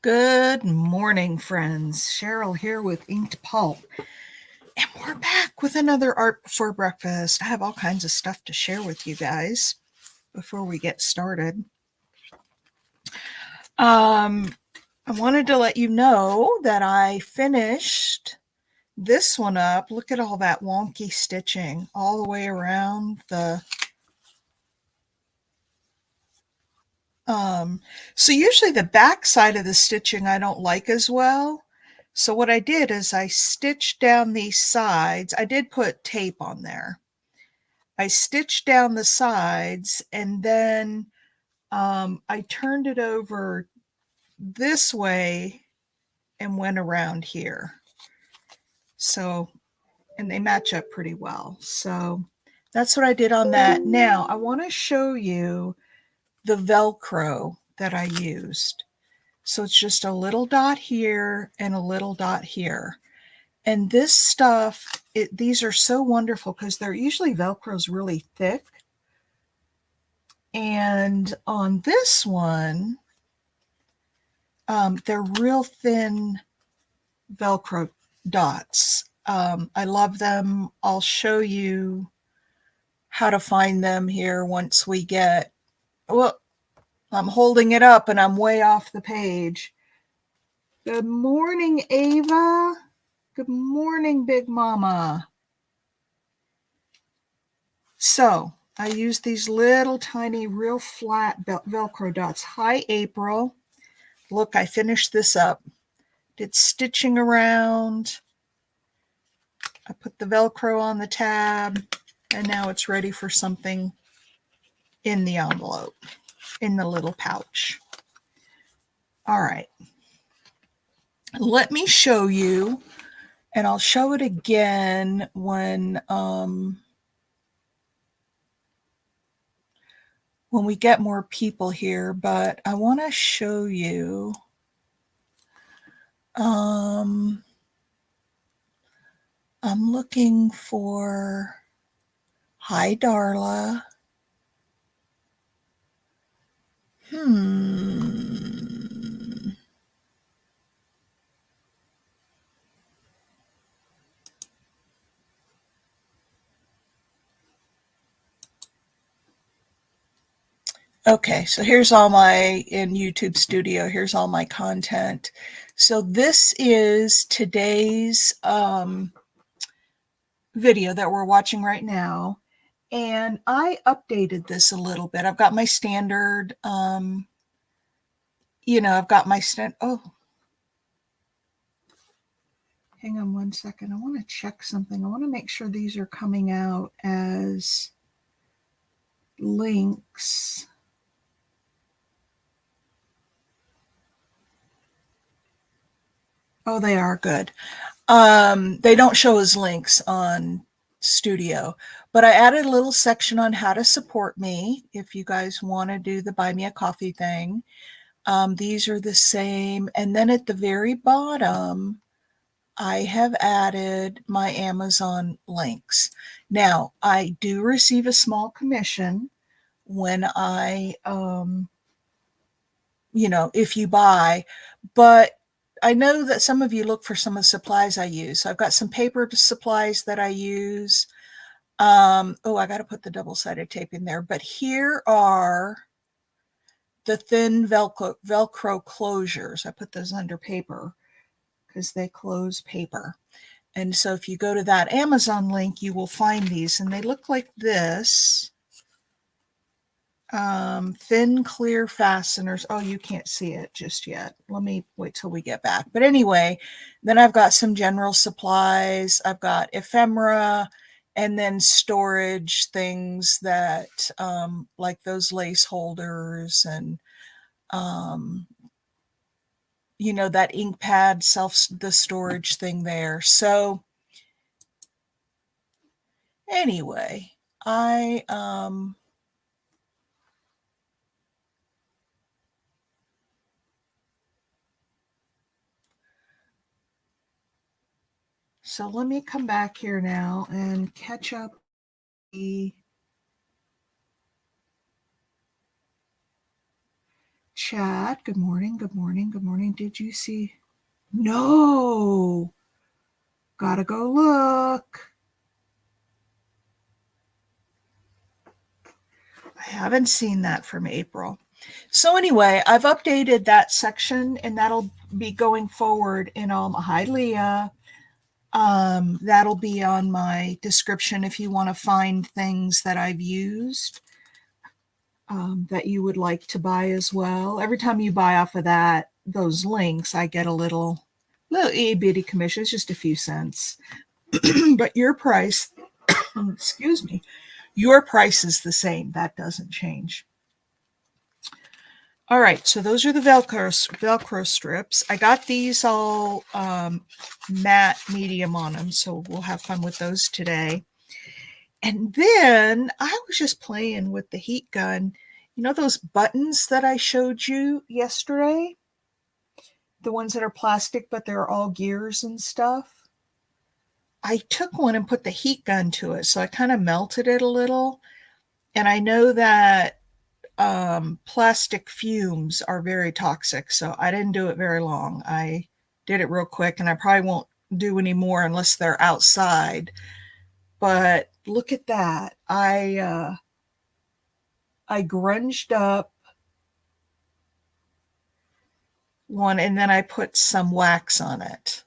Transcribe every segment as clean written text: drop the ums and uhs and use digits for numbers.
Good morning, friends. Cheryl here with Inked Pulp. And we're back with another Art Before Breakfast. I have all kinds of stuff to share with you guys before we get started. I wanted to let you know that I finished this one up. Look at all that wonky stitching all the way around the so usually the back side of the stitching I don't like as well. So what I did is I stitched down these sides. I did put tape on there. I stitched down the sides and then I turned it over this way and went around here. So, and they match up pretty well. So that's what I did on that. Now I want to show you the Velcro that I used. So it's just a little dot here and a little dot here. And this stuff, these are so wonderful because they're usually Velcro's really thick. And on this one, they're real thin Velcro dots. I love them. I'll show you how to find them here once we get, well, I'm holding it up and I'm way off the page. Good morning, Ava. Good morning, Big Mama. So I use these little tiny, real flat Velcro dots. Hi, April. Look, I finished this up. Did stitching around. I put the Velcro on the tab, and now it's ready for something in the envelope, in the little pouch. All right. Let me show you, and I'll show it again when we get more people here, but I want to show you I'm looking for, hi Darla. Okay, so here's all my, in YouTube Studio, here's all my content. So this is today's video that we're watching right now. And I updated this a little bit. I've got my standard, I've got my oh, hang on one second. I want to check something. I want to make sure these are coming out as links. Oh, they are good. They don't show as links on Studio, but I added a little section on how to support me if you guys want to do the buy me a coffee thing. These are the same. And then at the very bottom, I have added my Amazon links. Now, I do receive a small commission when I, if you buy, but I know that some of you look for some of the supplies I use. So I've got some paper supplies that I use. I got to put the double-sided tape in there. But here are the thin Velcro closures. I put those under paper because they close paper. And so if you go to that Amazon link, you will find these. And they look like this. Thin clear fasteners. Oh, you can't see it just yet. Let me wait till we get back. But anyway, then I've got some general supplies. I've got ephemera and then storage things that like those lace holders and that ink pad the storage thing there. So anyway, so let me come back here now and catch up the chat. Good morning, good morning, good morning. Did you see? No. Gotta go look. I haven't seen that from April. So anyway, I've updated that section, and that'll be going forward in hi, Leah. That'll be on my description if you want to find things that I've used that you would like to buy as well. Every time you buy off of those links, I get a little itty bitty commission. It's just a few cents. But your price, excuse me, your price is the same. That doesn't change. All right, so those are the Velcro strips. I got these all matte medium on them, so we'll have fun with those today. And then I was just playing with the heat gun. You know those buttons that I showed you yesterday? The ones that are plastic, but they're all gears and stuff. I took one and put the heat gun to it, so I kind of melted it a little. And I know that plastic fumes are very toxic, so I didn't do it very long. I did it real quick, and I probably won't do any more unless they're outside. But look at that. I grunged up one, and then I put some wax on it.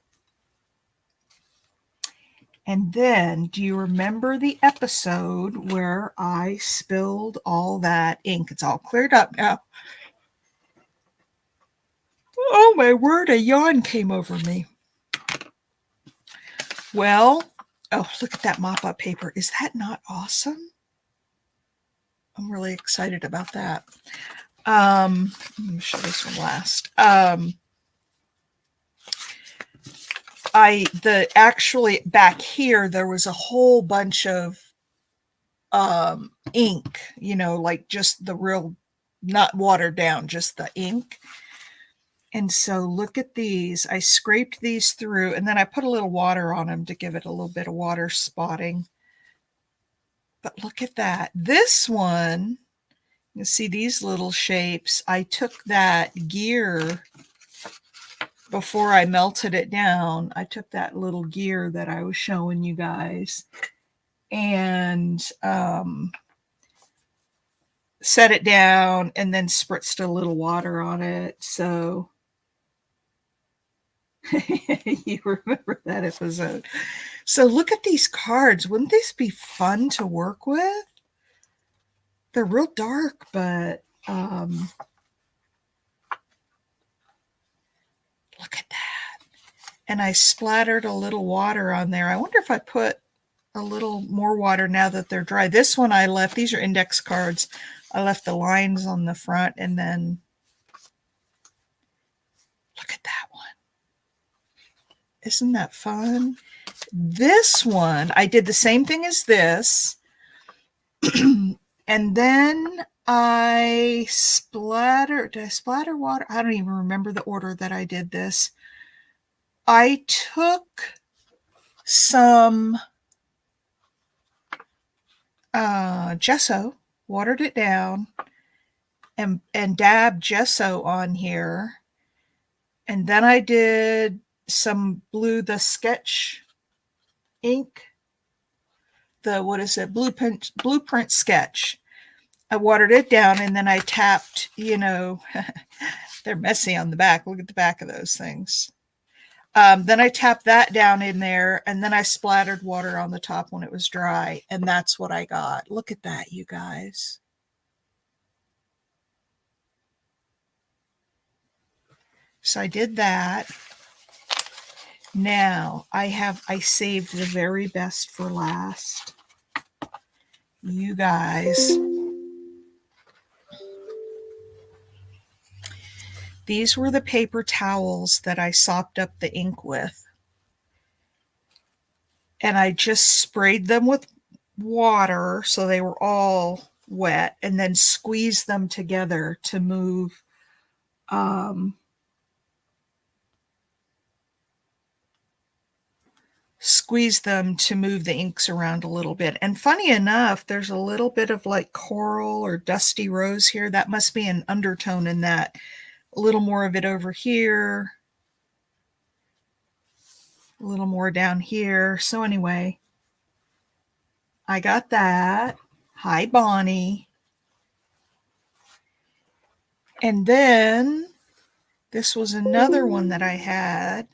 And then, do you remember the episode where I spilled all that ink? It's all cleared up now. Oh my word, a yawn came over me. Well, oh, look at that mop-up paper. Is that not awesome? I'm really excited about that. Let me show this one last. Actually back here, there was a whole bunch of ink, like just the real, not watered down, just the ink. And so look at these. I scraped these through, and then I put a little water on them to give it a little bit of water spotting. But look at that. This one, you see these little shapes. I took that gear before I melted it down. I took that little gear that I was showing you guys and set it down and then spritzed a little water on it. So you remember that episode. So look at these cards. Wouldn't this be fun to work with? They're real dark, but look at that. And I splattered a little water on there. I wonder if I put a little more water now that they're dry. This one I left. These are index cards. I left the lines on the front, and then look at that one. Isn't that fun? This one, I did the same thing as this. And then I did I splatter water? I don't even remember the order that I did this. I took some gesso, watered it down, and dabbed gesso on here. And then I did some the sketch ink, blueprint sketch. I watered it down, and then I tapped, they're messy on the back. Look at the back of those things. Then I tapped that down in there, and then I splattered water on the top when it was dry, and that's what I got. Look at that, you guys. So I did that. Now I saved the very best for last. You guys. These were the paper towels that I sopped up the ink with. And I just sprayed them with water so they were all wet, and then squeezed them together to move squeeze them to move the inks around a little bit. And funny enough, there's a little bit of like coral or dusty rose here. That must be an undertone in that. A little more of it over here. A little more down here. So anyway, I got that. Hi, Bonnie. And then this was another one that I had.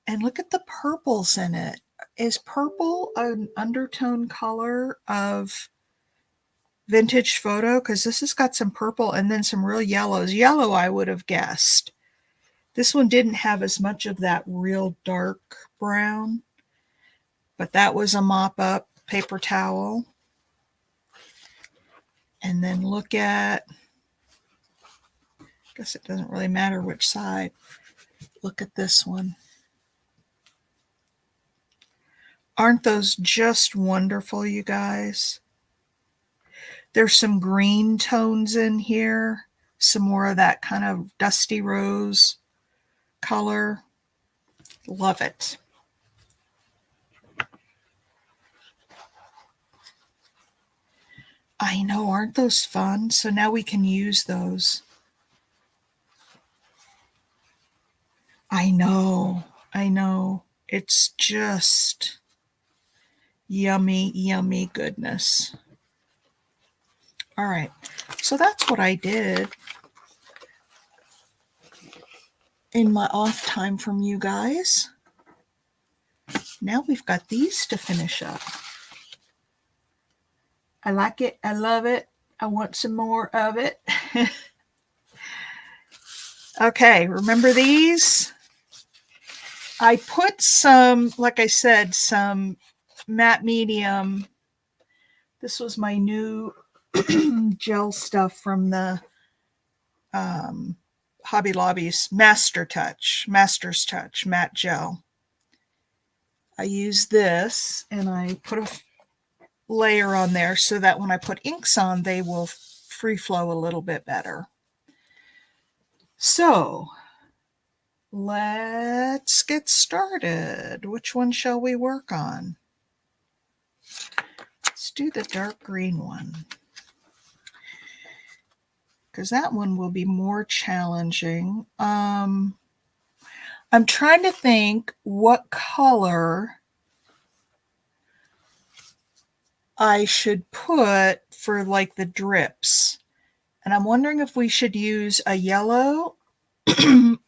And look at the purples in it. Is purple an undertone color of vintage photo? Because this has got some purple and then some real yellows. Yellow, I would have guessed. This one didn't have as much of that real dark brown, but that was a mop-up paper towel. And then look at, I guess it doesn't really matter which side. Look at this one. Aren't those just wonderful, you guys? There's some green tones in here, some more of that kind of dusty rose color. Love it. I know, aren't those fun? So now we can use those. I know. It's just yummy, yummy goodness. All right, so that's what I did in my off time from you guys. Now we've got these to finish up. I like it. I love it. I want some more of it. Okay, remember these? I put some, like I said, some matte medium. This was my new gel stuff from the Hobby Lobby's Master's Touch matte gel. I use this and I put a layer on there so that when I put inks on, they will free flow a little bit better. So let's get started. Which one shall we work on? Let's do the dark green one, because that one will be more challenging. I'm trying to think what color I should put for like the drips. And I'm wondering if we should use a yellow,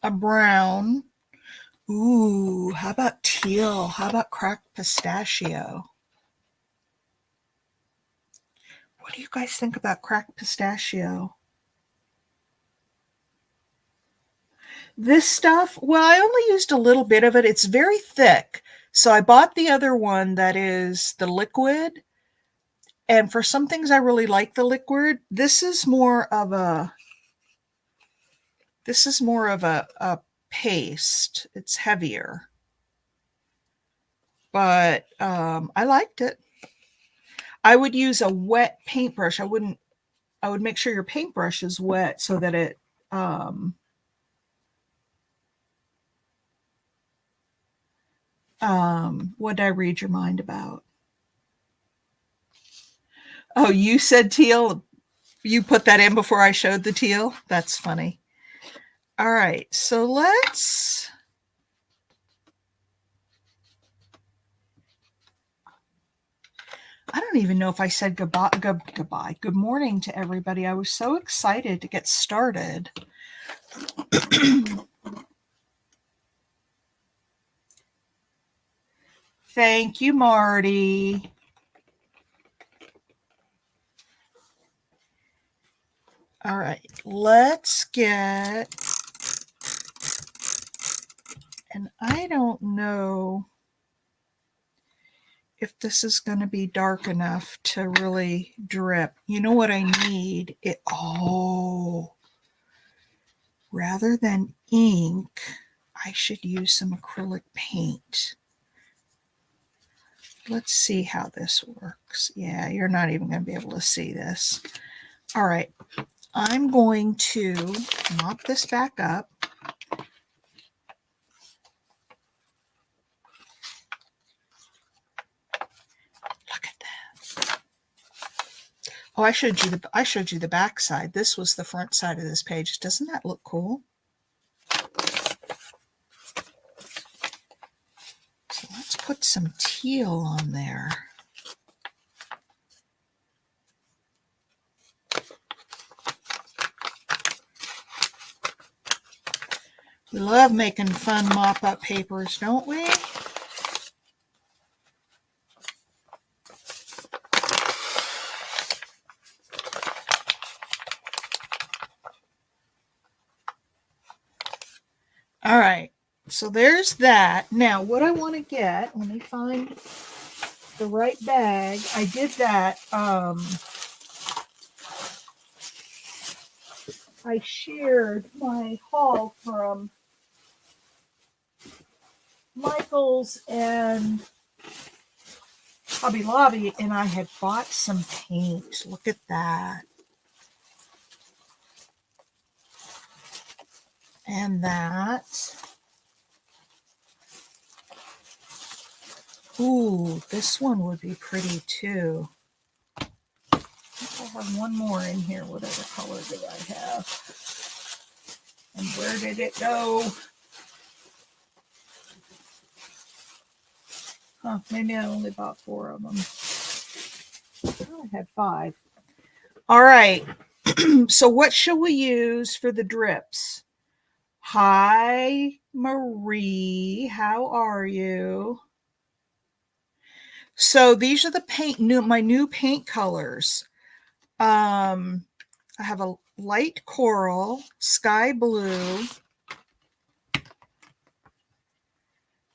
a brown. Ooh, how about teal? How about cracked pistachio? What do you guys think about cracked pistachio? This stuff, well, I only used a little bit of it. It's very thick. So I bought the other one that is the liquid. And for some things I really like the liquid. This is more of a paste. It's heavier. But I liked it. I would use a wet paintbrush. I would make sure your paintbrush is wet so that it what did I read your mind about? Oh, you said teal. You put that in before I showed the teal? That's funny. All right, so let's I don't even know if I said goodbye. Good morning to everybody. I was so excited to get started. Thank you, Marty. All right, let's get, and I don't know if this is going to be dark enough to really drip. You know what I need? Rather than ink, I should use some acrylic paint. Let's see how this works. Yeah, you're not even going to be able to see this. All right, I'm going to mop this back up. Oh, I showed you the back side. This was the front side of this page. Doesn't that look cool? So let's put some teal on there. We love making fun mop-up papers, don't we? All right, so there's that. Now, what I want to get, let me find the right bag. I did that. I shared my haul from Michael's and Hobby Lobby, and I had bought some paint. Look at that. And that. Ooh, this one would be pretty too. I have one more in here. What other color did I have? And where did it go? Huh, maybe I only bought 4 of them. Oh, I had 5. All right. So what shall we use for the drips? Hi, Marie. How are you? So these are the my new paint colors. I have a light coral, sky blue,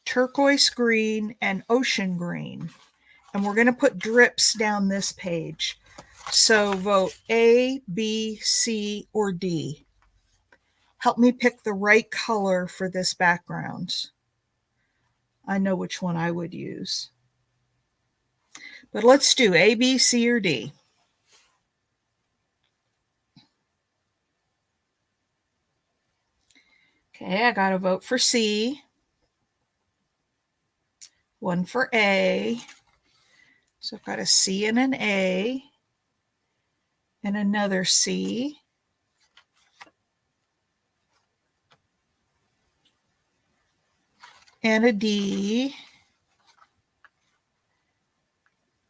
turquoise green, and ocean green. And we're going to put drips down this page. So vote A, B, C, or D. Help me pick the right color for this background. I know which one I would use. But let's do A, B, C, or D. Okay, I got to vote for C. 1 for A. So I've got a C and an A. And another C. And a D.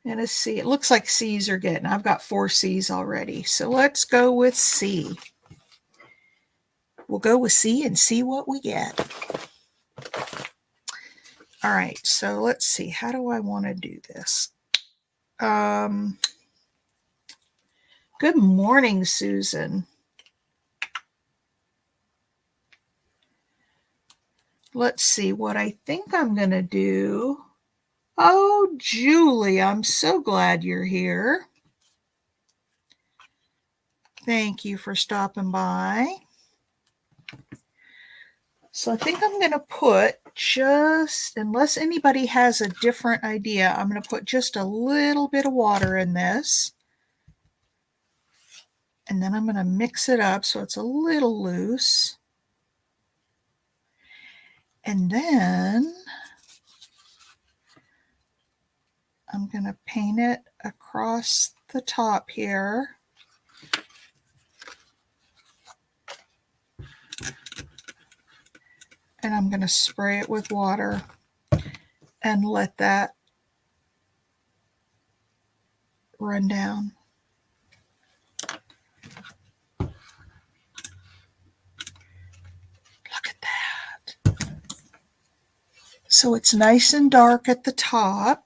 And a C. It looks like C's are getting. I've got 4 C's already. So let's go with C. We'll go with C and see what we get. All right, so let's see. How do I want to do this? Good morning, Susan. Let's see what I think I'm going to do. Oh, Julie, I'm so glad you're here. Thank you for stopping by. So I think I'm going to put just, unless anybody has a different idea, I'm going to put just a little bit of water in this. And then I'm going to mix it up so it's a little loose. And then I'm going to paint it across the top here. And I'm going to spray it with water and let that run down. Look at that. So it's nice and dark at the top.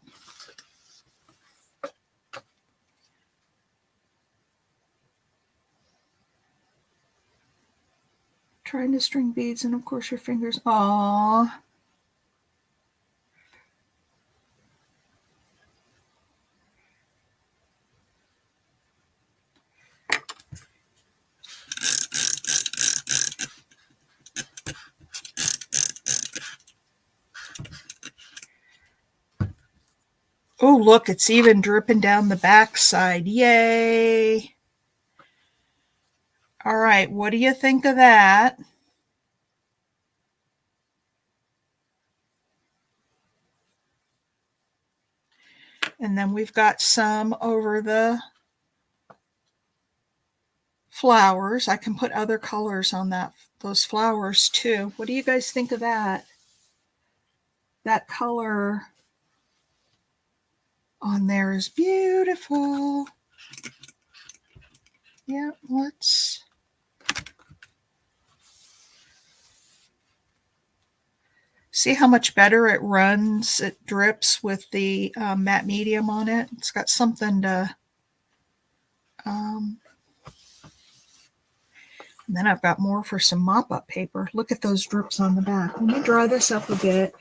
Trying to string beads, and of course your fingers. Aww. Oh, look, it's even dripping down the backside. Yay. All right, what do you think of that? And then we've got some over the flowers. I can put other colors on those flowers too. What do you guys think of that? That color on there is beautiful. Yeah, let's see how much better it runs. It drips with the matte medium on it. It's got something to and then I've got more for some mop-up paper. Look at those drips on the back. Let me dry this up a bit.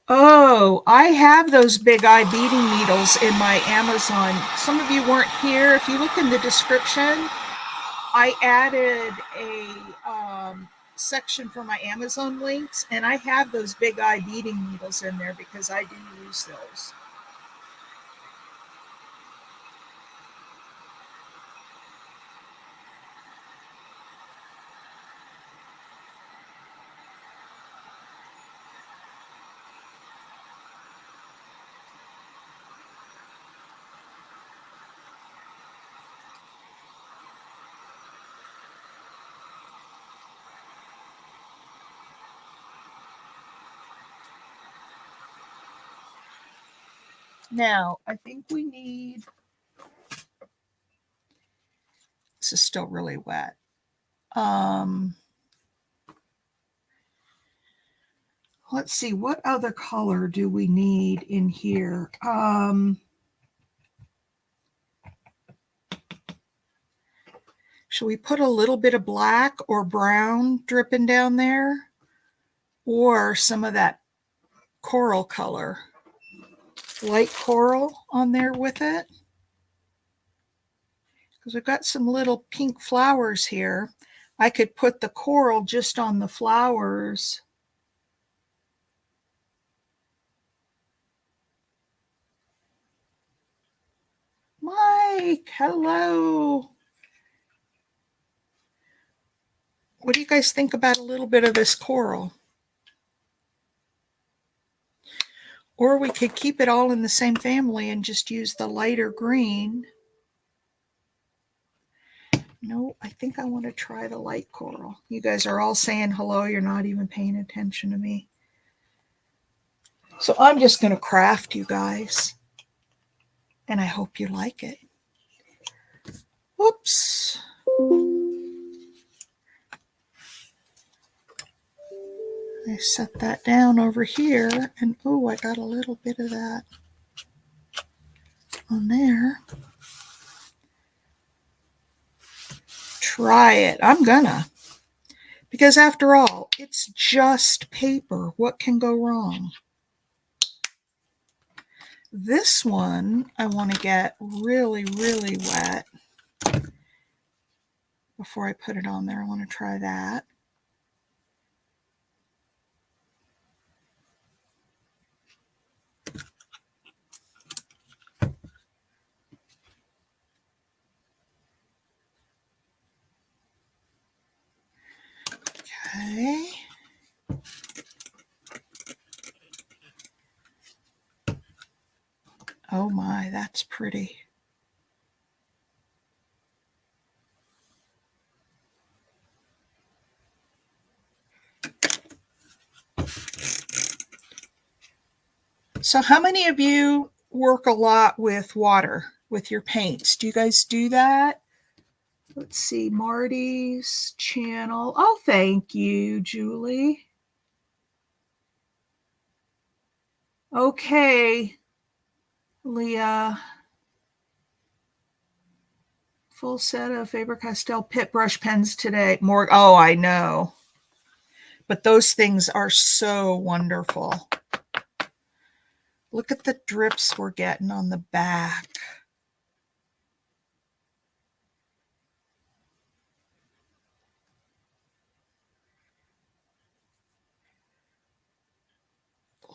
Oh, I have those big eye beading needles in my Amazon. Some of you weren't here. If you look in the description, I added a section for my Amazon links, and I have those big eye beading needles in there because I do use those. Now, I think we need, this is still really wet. Let's see, what other color do we need in here? Should we put a little bit of black or brown dripping down there? Or some of that coral color, light coral on there with it? Because we've got some little pink flowers here. I could put the coral just on the flowers. Mike, hello. What do you guys think about a little bit of this coral? Or we could keep it all in the same family and just use the lighter green. No, I think I want to try the light coral. You guys are all saying hello. You're not even paying attention to me. So I'm just going to craft, you guys. And I hope you like it. Whoops. I set that down over here. And oh, I got a little bit of that on there. Try it. I'm gonna. Because after all, it's just paper. What can go wrong? This one, I want to get really, really wet before I put it on there. I want to try that. Okay. Oh my, that's pretty. So how many of you work a lot with water, with your paints? Do you guys do that? Let's see, Marty's channel. Oh, thank you, Julie. Okay, Leah. Full set of Faber-Castell Pit brush pens today. More. Oh, I know. But those things are so wonderful. Look at the drips we're getting on the back.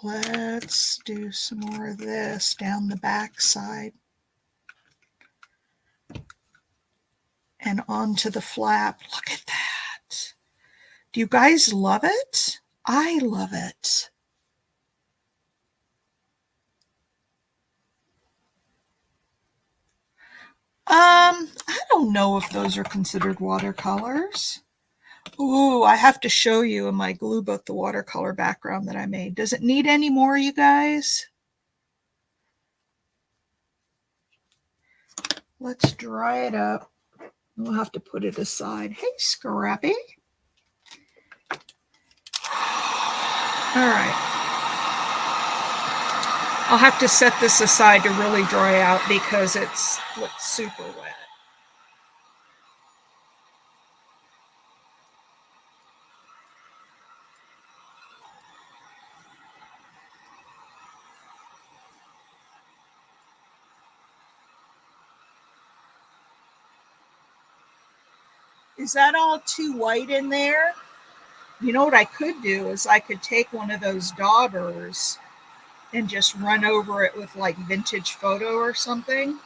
Let's do some more of this down the back side. And onto the flap. Look at that. Do you guys love it? I love it. I don't know if those are considered watercolors. Ooh, I have to show you in my glue book the watercolor background that I made. Does it need any more, you guys? Let's dry it up. We'll have to put it aside. Hey, Scrappy. All right. I'll have to set this aside to really dry out because it's super wet. Is that all too white in there? You know what I could do is I could take one of those daubers and just run over it with like vintage photo or something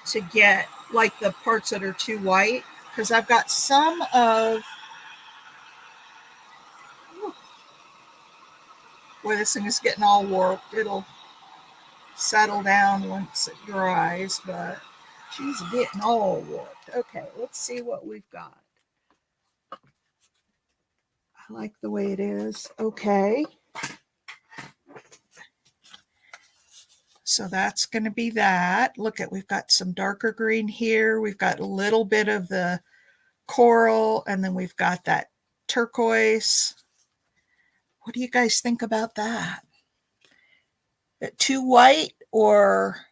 to get like the parts that are too white, because I've got some of where this thing is getting all warped. It'll settle down once it dries, but she's getting all warped. Okay, let's see what we've got. I like the way it is. Okay. So that's going to be that. Look at, we've got some darker green here. We've got a little bit of the coral, and then we've got that turquoise. What do you guys think about that? Too white or?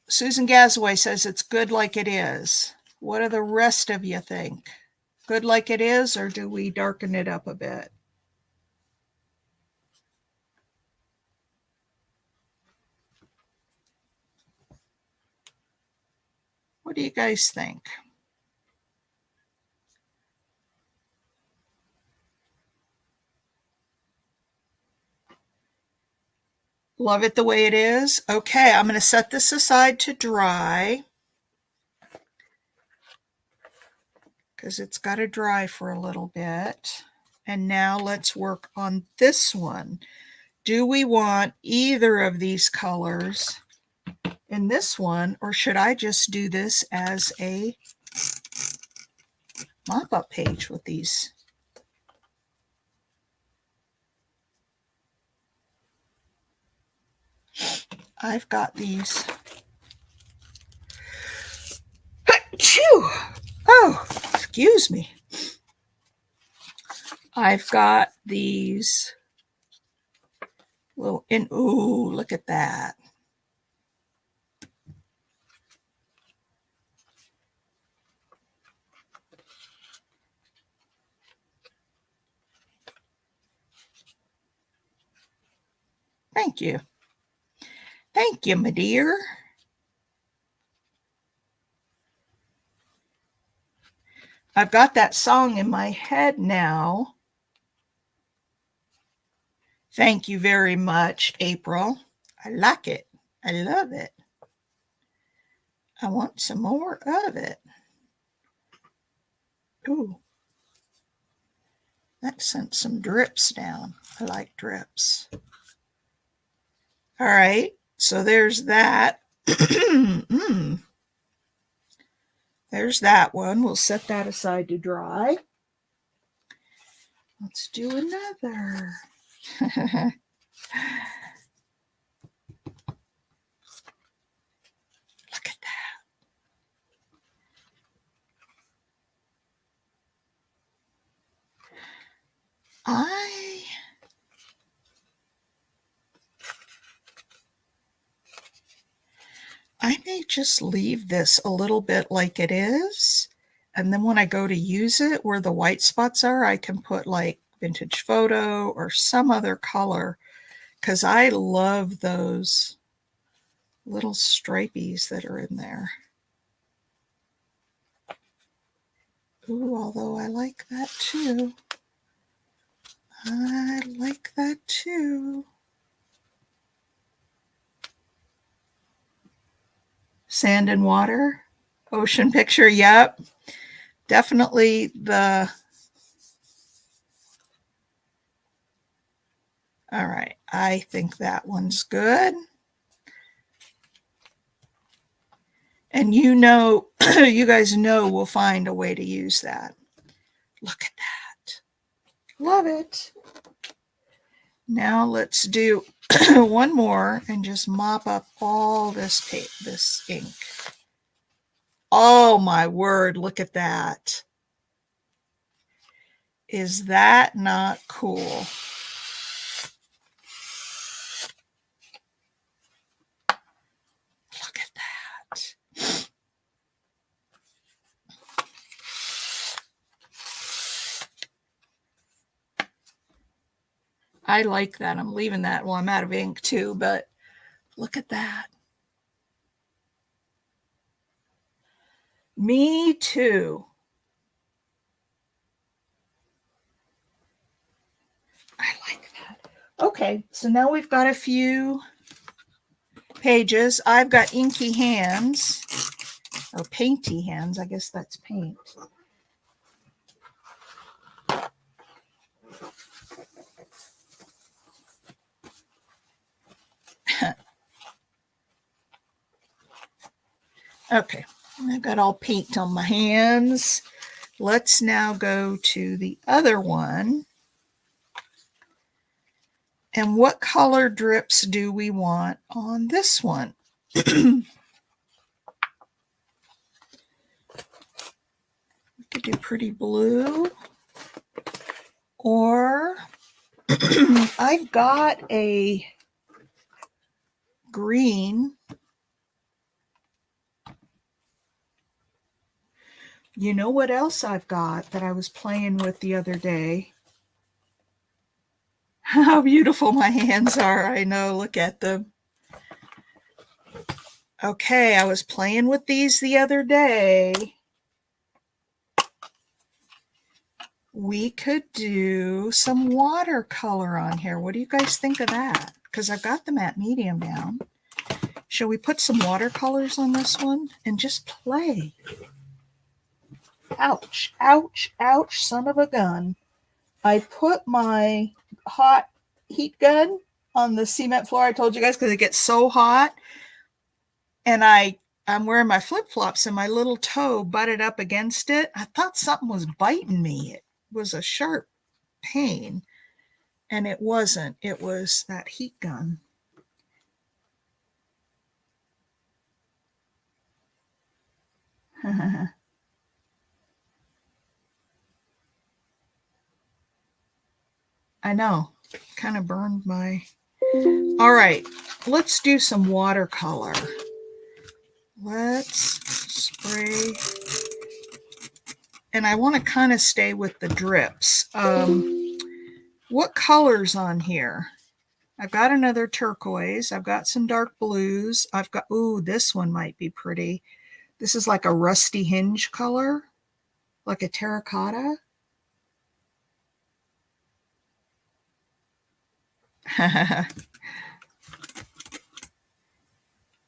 Susan Gazaway says it's good like it is. What do the rest of you think? Good like it is, or do we darken it up a bit? What do you guys think? Love it the way it is. Okay, I'm going to set this aside to dry because it's got to dry for a little bit. And now let's work on this one. Do we want either of these colors in this one, or should I just do this as a mop-up page with these? I've got these. Achoo! Oh, excuse me. I've got these little, and ooh, look at that. Thank you. Thank you, my dear. I've got that song in my head now. Thank you very much, April. I like it. I love it. I want some more of it. Ooh. That sent some drips down. I like drips. All right. So there's that. There's that one. We'll set that aside to dry. Let's do another. Look at that. I may just leave this a little bit like it is. And then when I go to use it, where the white spots are, I can put like vintage photo or some other color, because I love those little stripies that are in there. Ooh, although I like that too. I like that too. Sand and water, ocean picture. Yep. Definitely the All right, I think that one's good. And you know, you guys know we'll find a way to use that. Look at that. Love it. Now let's do one more and just mop up all this ink. Oh my word, look at that. Is that not cool? Look at that. I like that. I'm leaving that while I'm out of ink too, but look at that. Me too. I like that. Okay, so now we've got a few pages. I've got inky hands, or painty hands. I guess that's paint. Okay, I've got all paint on my hands. Let's now go to the other one. And what color drips do we want on this one? We could do pretty blue, or I've got a green. You know what else I've got that I was playing with the other day? How beautiful my hands are. I know, look at them. Okay, I was playing with these the other day. We could do some watercolor on here. What do you guys think of that? Because I've got the matte medium down. Shall we put some watercolors on this one and just play? Ouch, ouch, ouch, son of a gun. I put my hot heat gun on the cement floor. I told you guys because it gets so hot. And I'm wearing my flip-flops and my little toe butted up against it. I thought something was biting me. It was a sharp pain. And it wasn't. It was that heat gun. I know. Kind of burned my... All right. Let's do some watercolor. Let's spray. And I want to kind of stay with the drips. What colors on here? I've got another turquoise. I've got some dark blues. I've got, ooh, this one might be pretty. This is like a rusty hinge color, like a terracotta.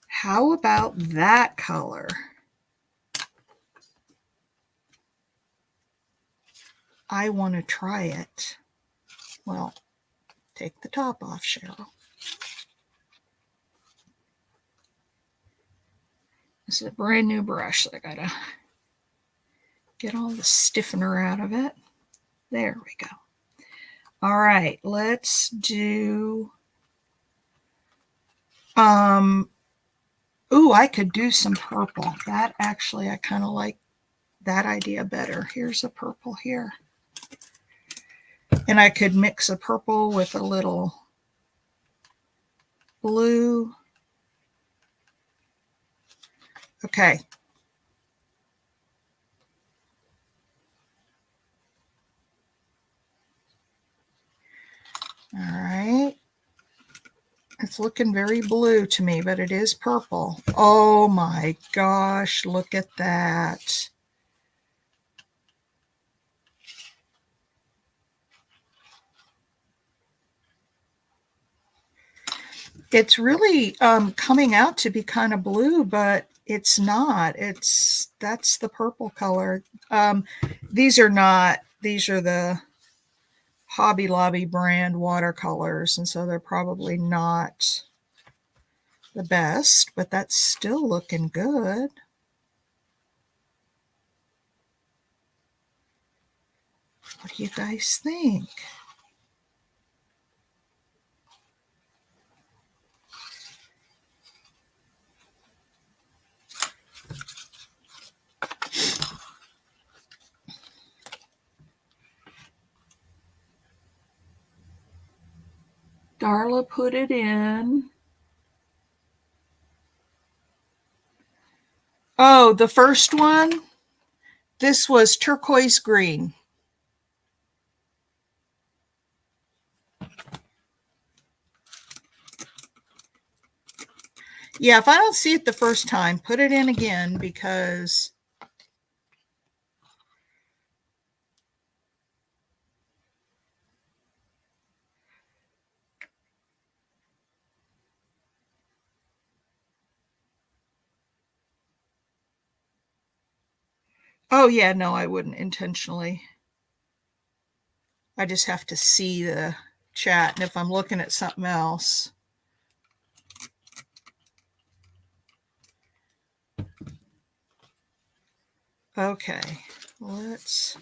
How about that color? I want to try it. Well, take the top off, Cheryl. This is a brand new brush, so I gotta get all the stiffener out of it. There we go. All right, let's do, ooh, I could do some purple. That actually, I kind of like that idea better. Here's a purple here. And I could mix a purple with a little blue. Okay. All right. It's looking very blue to me, but it is purple. Oh my gosh, look at that. It's really coming out to be kind of blue, but it's not. That's the purple color. These are not, these are the Hobby Lobby brand watercolors, and so they're probably not the best, but that's still looking good. What do you guys think? Darla put it in. Oh, the first one? This was turquoise green. Yeah, if I don't see it the first time, put it in again because oh yeah, no, I wouldn't intentionally. I just have to see the chat, and if I'm looking at something else. Okay, let's.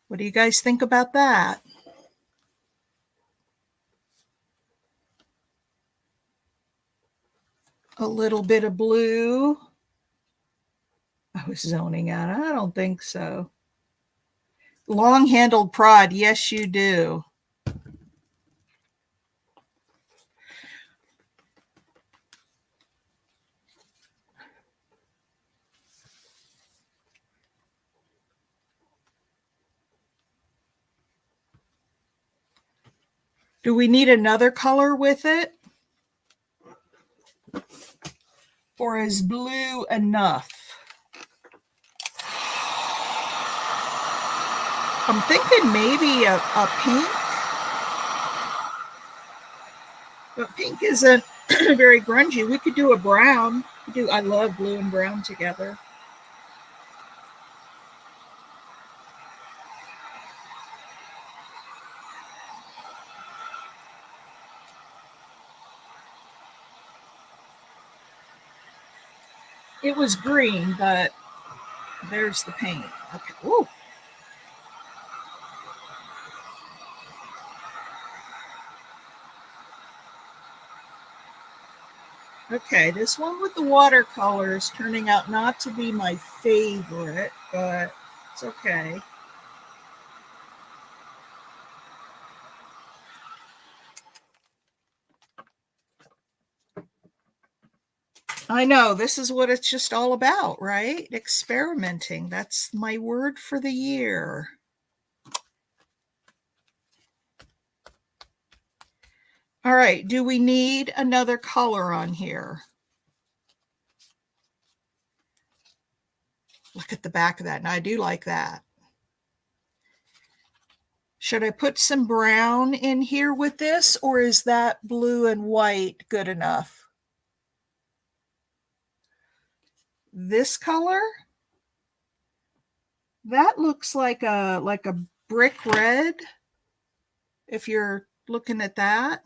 What do you guys think about that? A little bit of blue. I was zoning out. I don't think so. Long-handled prod. Yes, you do. Do we need another color with it? Or is blue enough? I'm thinking maybe a pink. But pink isn't very grungy. We could do a brown. I love blue and brown together. It was green, but there's the paint. Okay. Ooh. Okay, this one with the watercolor is turning out not to be my favorite, but it's okay. I know, this is what it's just all about, right? Experimenting. That's my word for the year. All right, do we need another color on here? Look at the back of that, and I do like that. Should I put some brown in here with this, or is that blue and white good enough? This color? That looks like a brick red, if you're looking at that.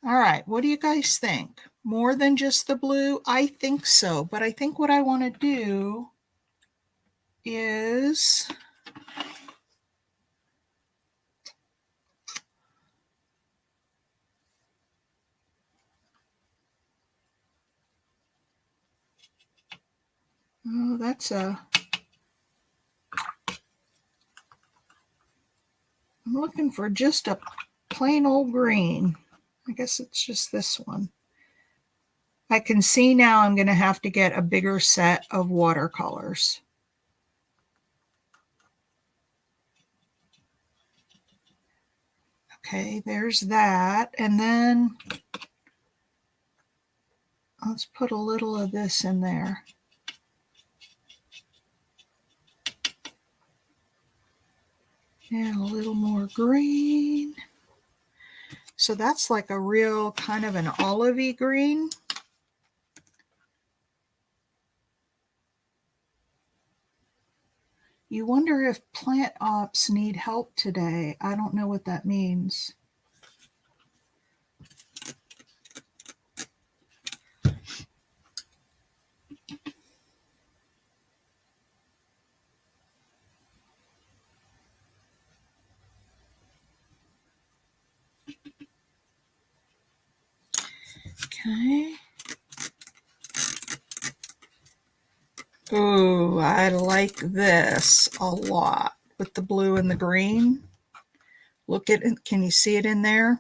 All right, what do you guys think? More than just the blue? I think so, but I think what I want to do is oh, that's a I'm looking for just a plain old green. I guess it's just this one. I can see now I'm going to have to get a bigger set of watercolors. Okay, there's that. And then let's put a little of this in there. And a little more green. So that's like a real kind of an olivey green. You wonder if plant ops need help today. I don't know what that means. Okay. Oh, I like this a lot with the blue and the green. Look at it. Can you see it in there?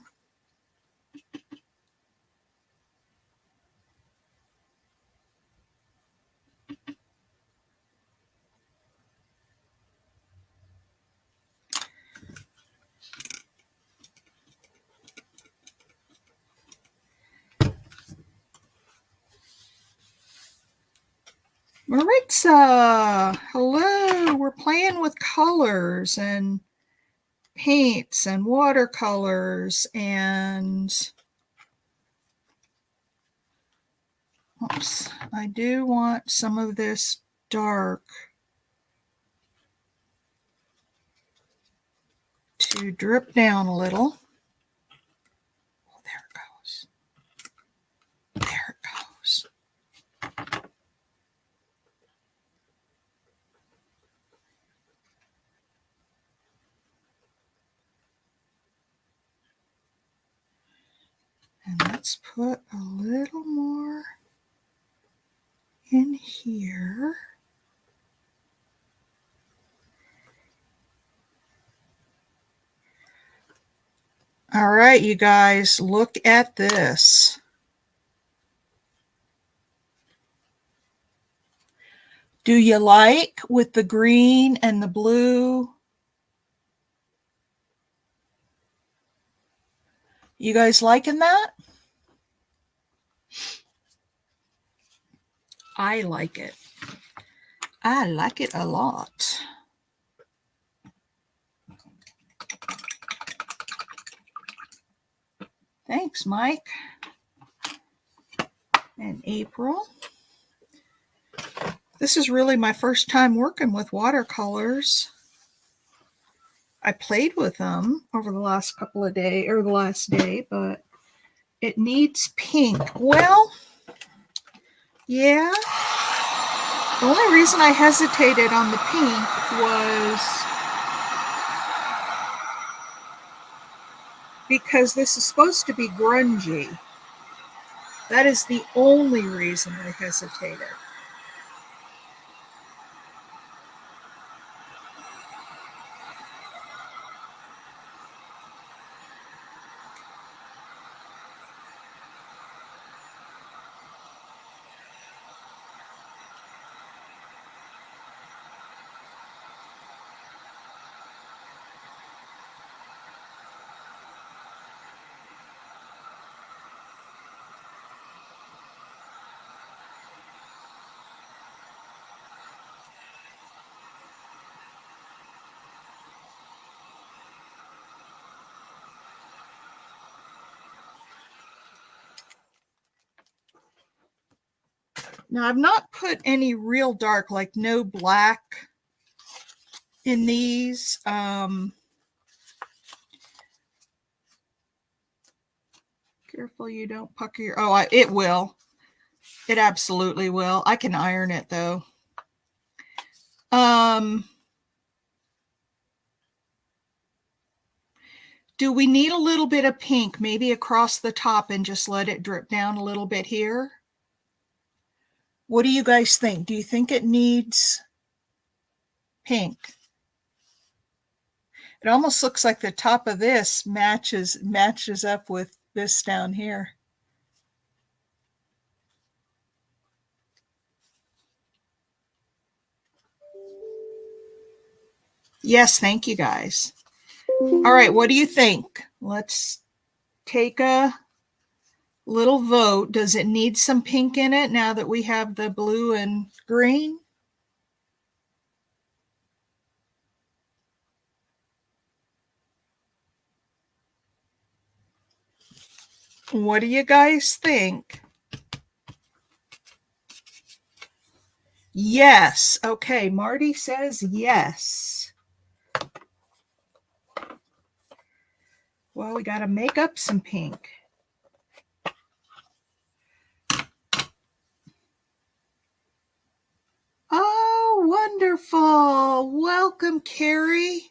Maritza, hello. We're playing with colors and paints and watercolors and oops, I do want some of this dark to drip down a little. Oh, there it goes. There it goes. And let's put a little more in here. All right, you guys, look at this. Do you like with the green and the blue? You guys liking that? I like it. I like it a lot. Thanks, Mike. And April. This is really my first time working with watercolors. I played with them over the last couple of days, or the last day, but it needs pink. Well, yeah. The only reason I hesitated on the pink was because this is supposed to be grungy. That is the only reason I hesitated. Now, I've not put any real dark, like no black in these. Careful you don't pucker your... Oh, it will. It absolutely will. I can iron it, though. Do we need a little bit of pink, maybe across the top, and just let it drip down a little bit here? What do you guys think? Do you think it needs pink? It almost looks like the top of this matches up with this down here. Yes, thank you guys. All right, what do you think? Let's take a little vote. Does it need some pink in it now that we have the blue and green? What do you guys think? Yes. Okay, Marty says yes. Well, we got to make up some pink. Oh, wonderful. Welcome, Carrie.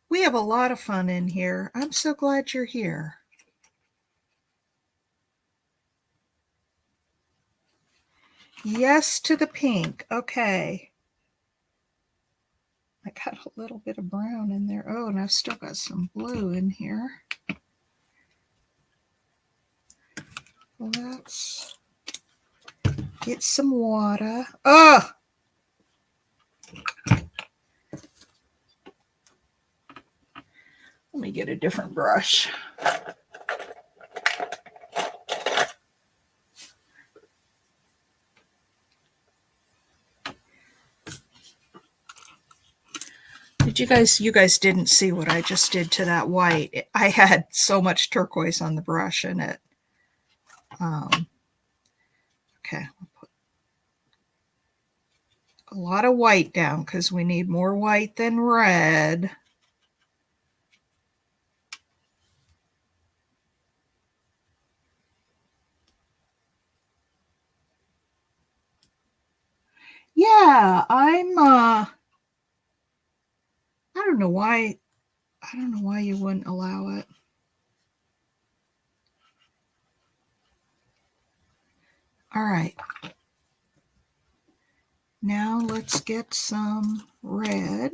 We have a lot of fun in here. I'm so glad you're here. Yes to the pink. Okay. I got a little bit of brown in there. Oh, and I've still got some blue in here. Let's get some water. Oh! Let me get a different brush. Did you guys didn't see what I just did to that white. I had so much turquoise on the brush in it. Okay, I'll put a lot of white down because we need more white than red. Yeah, I don't know why you wouldn't allow it. All right. Now let's get some red.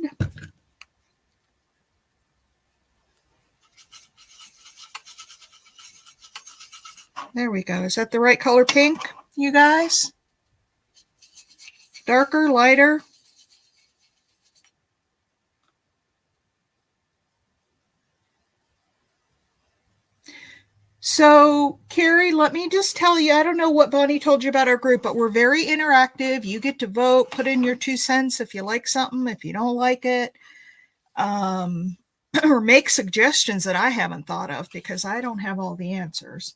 There we go. Is that the right color pink, you guys? Darker, lighter? So, Carrie, let me just tell you, I don't know what Bonnie told you about our group, but we're very interactive. You get to vote, put in your 2 cents if you like something, if you don't like it, or make suggestions that I haven't thought of because I don't have all the answers.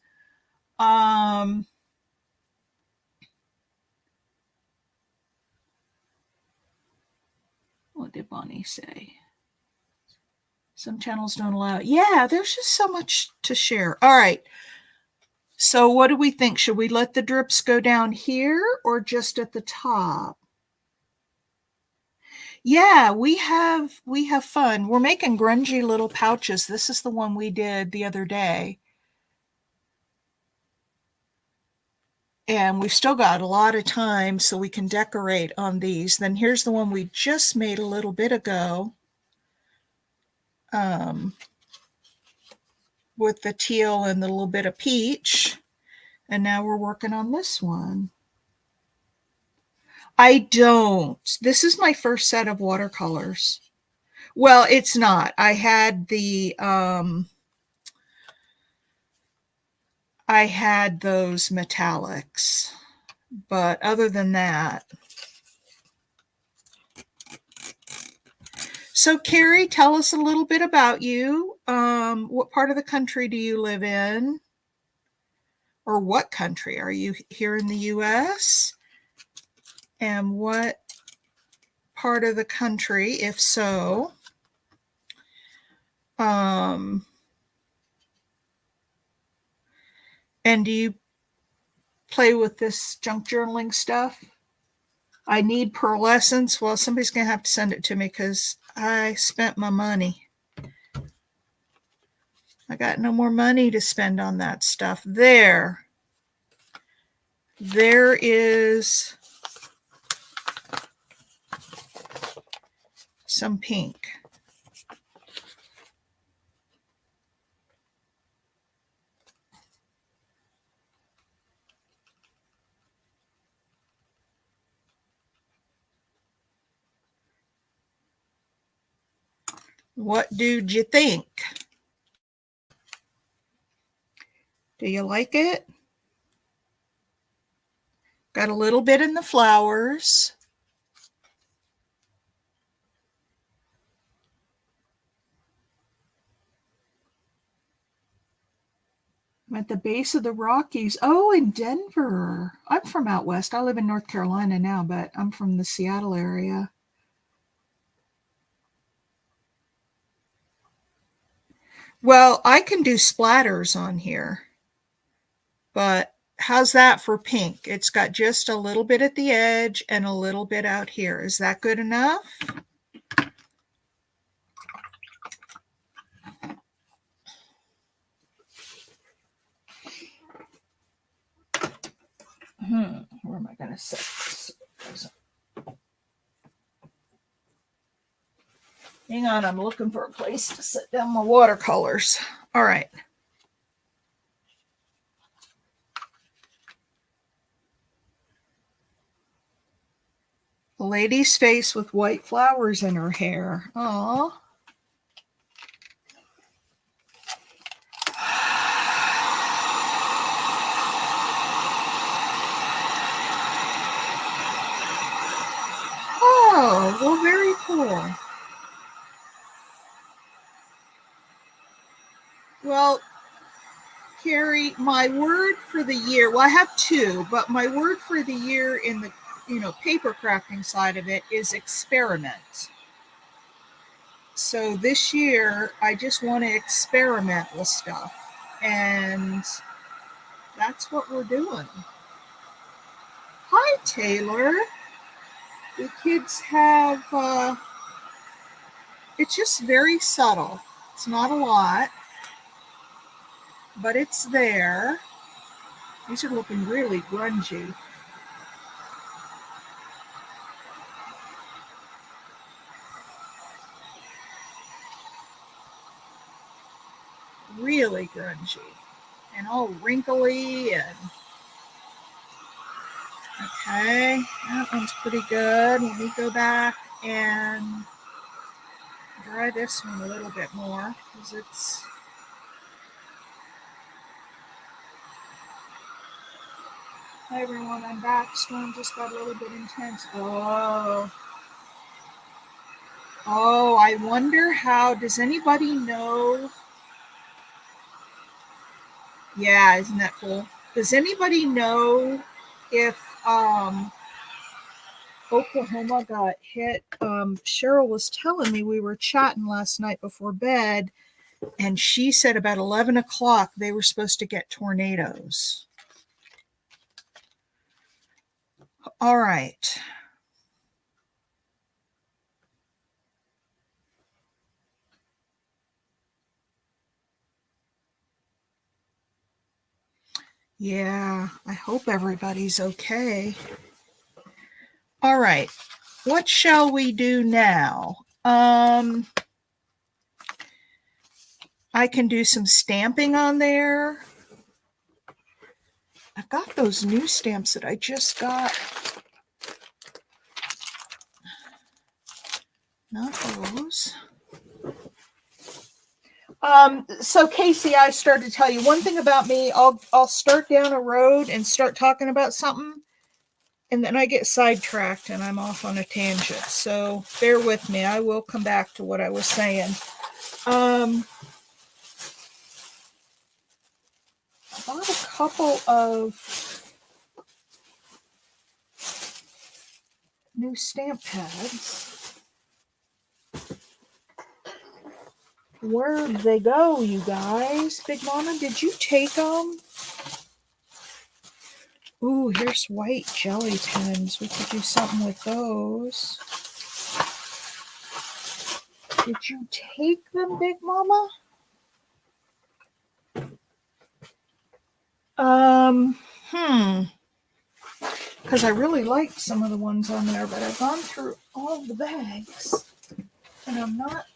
What did Bonnie say? Some channels don't allow it. Yeah, there's just so much to share. All right. So what do we think? Should we let the drips go down here or just at the top? Yeah, we have fun. We're making grungy little pouches. This is the one we did the other day. And we've still got a lot of time so we can decorate on these. Then here's the one we just made a little bit ago. With the teal and the little bit of peach. And now we're working on this one. I don't. This is my first set of watercolors. Well, it's not. I had those metallics. But other than that. So, Carrie, tell us a little bit about you. What part of the country do you live in? Or what country? Are you here in the U.S.? And what part of the country, if so? And do you play with this junk journaling stuff? I need pearlescence. Well, somebody's going to have to send it to me because I spent my money. I got no more money to spend on that stuff. There is some pink. What did you think? Do you like it? Got a little bit in the flowers. I'm at the base of the Rockies. Oh, in Denver. I'm from out west. I live in North Carolina now, but I'm from the Seattle area. Well, I can do splatters on here, but how's that for pink? It's got just a little bit at the edge and a little bit out here. Is that good enough? Where am I going to set this? Hang on, I'm looking for a place to set down my watercolors. All right. A lady's face with white flowers in her hair. Aww. Oh, well, very cool. Well, Carrie, my word for the year, well, I have two, but my word for the year in the, paper crafting side of it is experiment. So this year, I just want to experiment with stuff. And that's what we're doing. Hi, Taylor. The kids have, it's just very subtle. It's not a lot, but it's there. These are looking really grungy. Really grungy. And all wrinkly and... Okay, that one's pretty good. Let me go back and dry this one a little bit more because it's... Hi everyone, I'm back. Storm just got a little bit intense. Oh, I wonder how, does anybody know? Yeah, isn't that cool? Does anybody know if Oklahoma got hit? Cheryl was telling me, we were chatting last night before bed, and she said about 11 o'clock they were supposed to get tornadoes. All right. Yeah, I hope everybody's okay. All right. What shall we do now? I can do some stamping on there. I've got those new stamps that I just got. Not those. So Casey, I started to tell you one thing about me. I'll start down a road and start talking about something, and then I get sidetracked and I'm off on a tangent. So bear with me. I will come back to what I was saying. I bought a couple of new stamp pads. Where did they go, you guys? Big Mama, did you take them? Ooh, here's white jelly pens. We could do something with those. Did you take them, Big Mama? Because I really liked some of the ones on there, but I've gone through all the bags and I'm not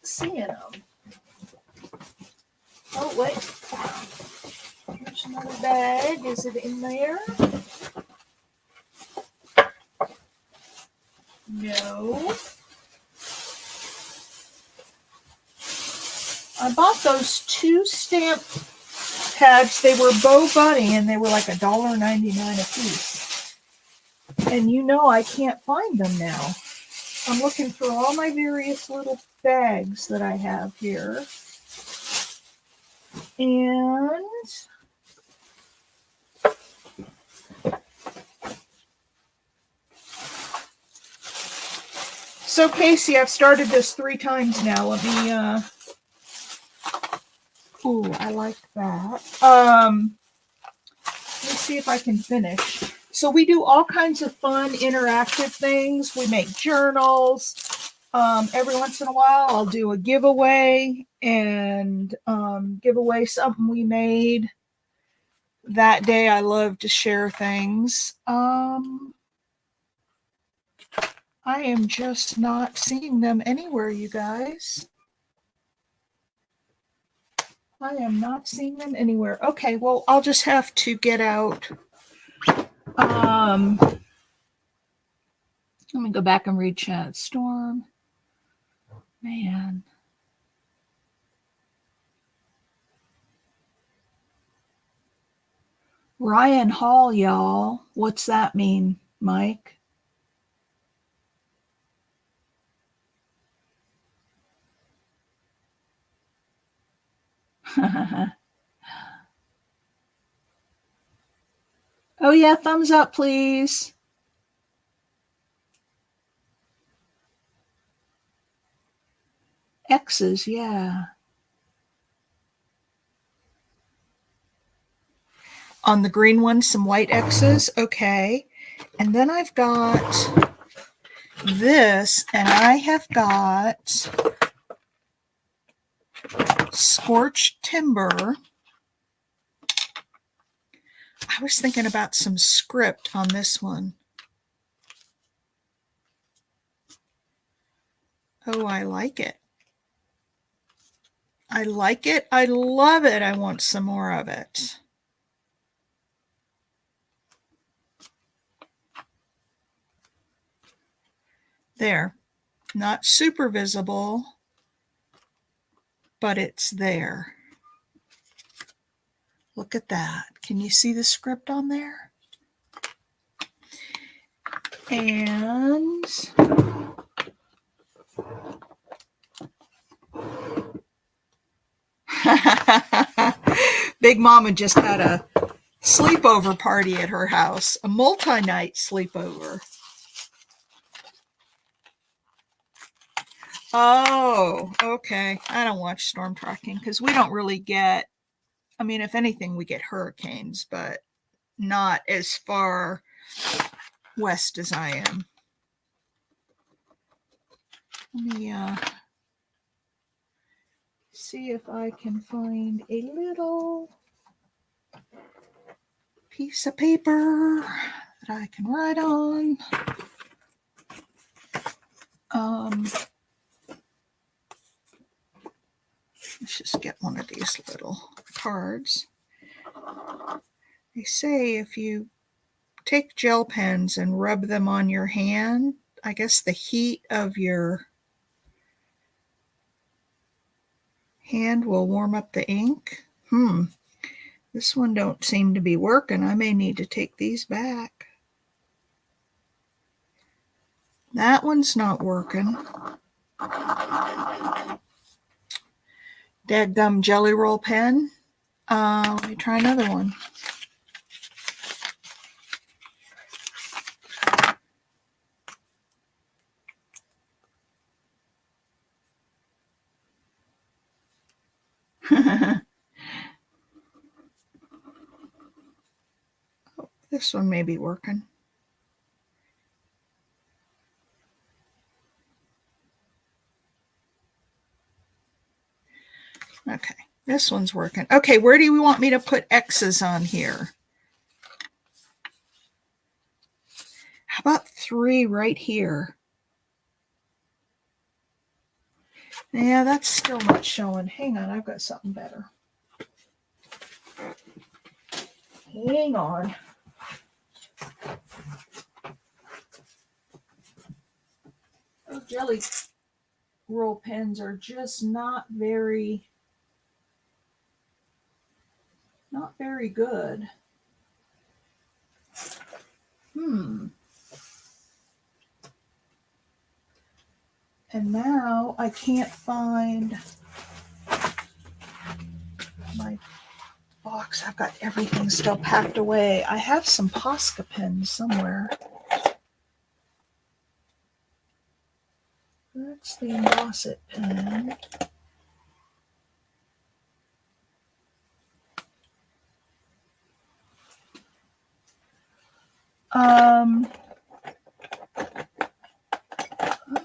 seeing them. Oh, wait. Here's another bag. Is it in there? No. I bought those two stamp pads. They were Bo Bunny and they were like $1.99 a piece. And I can't find them now. I'm looking through all my various little bags that I have here. And so Casey, I've started this 3 times now. Let me, ooh, I like that. Let me see if I can finish. So we do all kinds of fun interactive things. We make journals. Every once in a while, I'll do a giveaway and give away something we made that day. I love to share things. I am just not seeing them anywhere, you guys. I am not seeing them anywhere. Okay, well, I'll just have to get out. Let me go back and read chat. Storm. Man. Ryan Hall, y'all. What's that mean, Mike? Oh, yeah, thumbs up, please. X's, yeah. On the green one, some white X's. Okay. And then I've got this, and I have got scorched timber. I was thinking about some script on this one. Oh, I like it. I like it. I love it. I want some more of it. There. Not super visible, but it's there. Look at that. Can you see the script on there? And Big Mama just had a sleepover party at her house, a multi-night sleepover. Oh, okay. I don't watch storm tracking because we don't really get, I mean, if anything, we get hurricanes, but not as far west as I am. Let me see if I can find a little piece of paper that I can write on. Let's just get one of these little cards. They say if you take gel pens and rub them on your hand, I guess the heat of your hand will warm up the ink. This one don't seem to be working. I may need to take these back. That one's not working. Dadgum Jelly Roll pen. Let me try another one. Oh, this one may be working. Okay, this one's working. Okay, where do you want me to put X's on here? How about 3 right here? Yeah, that's still not showing. Hang on, I've got something better. Hang on. Those jelly roll pens are just not very good. And now I can't find my box. I've got everything still packed away. I have some Posca pens somewhere. That's the emboss it pen. I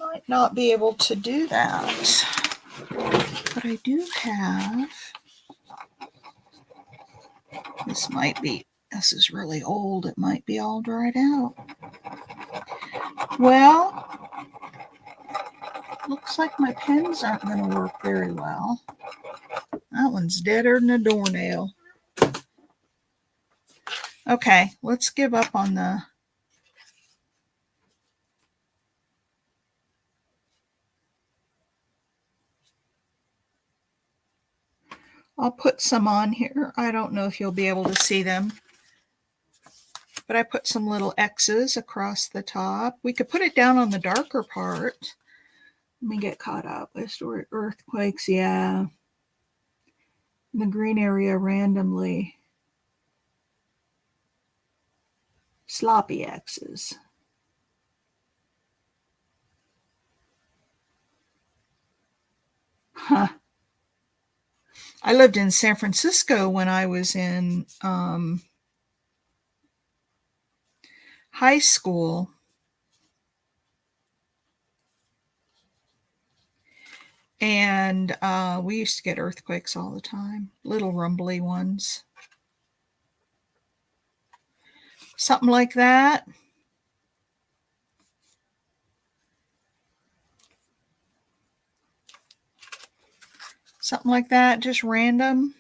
might not be able to do that, but I do have, this is really old. It might be all dried out. Well, looks like my pens aren't going to work very well. That one's deader than a doornail. Okay, let's give up on the... I'll put some on here. I don't know if you'll be able to see them, but I put some little X's across the top. We could put it down on the darker part. Let me get caught up. Historic earthquakes, yeah. The green area randomly. Sloppy X's. Huh. I lived in San Francisco when I was in high school. And we used to get earthquakes all the time, little rumbly ones. Something like that. Something like that, just random.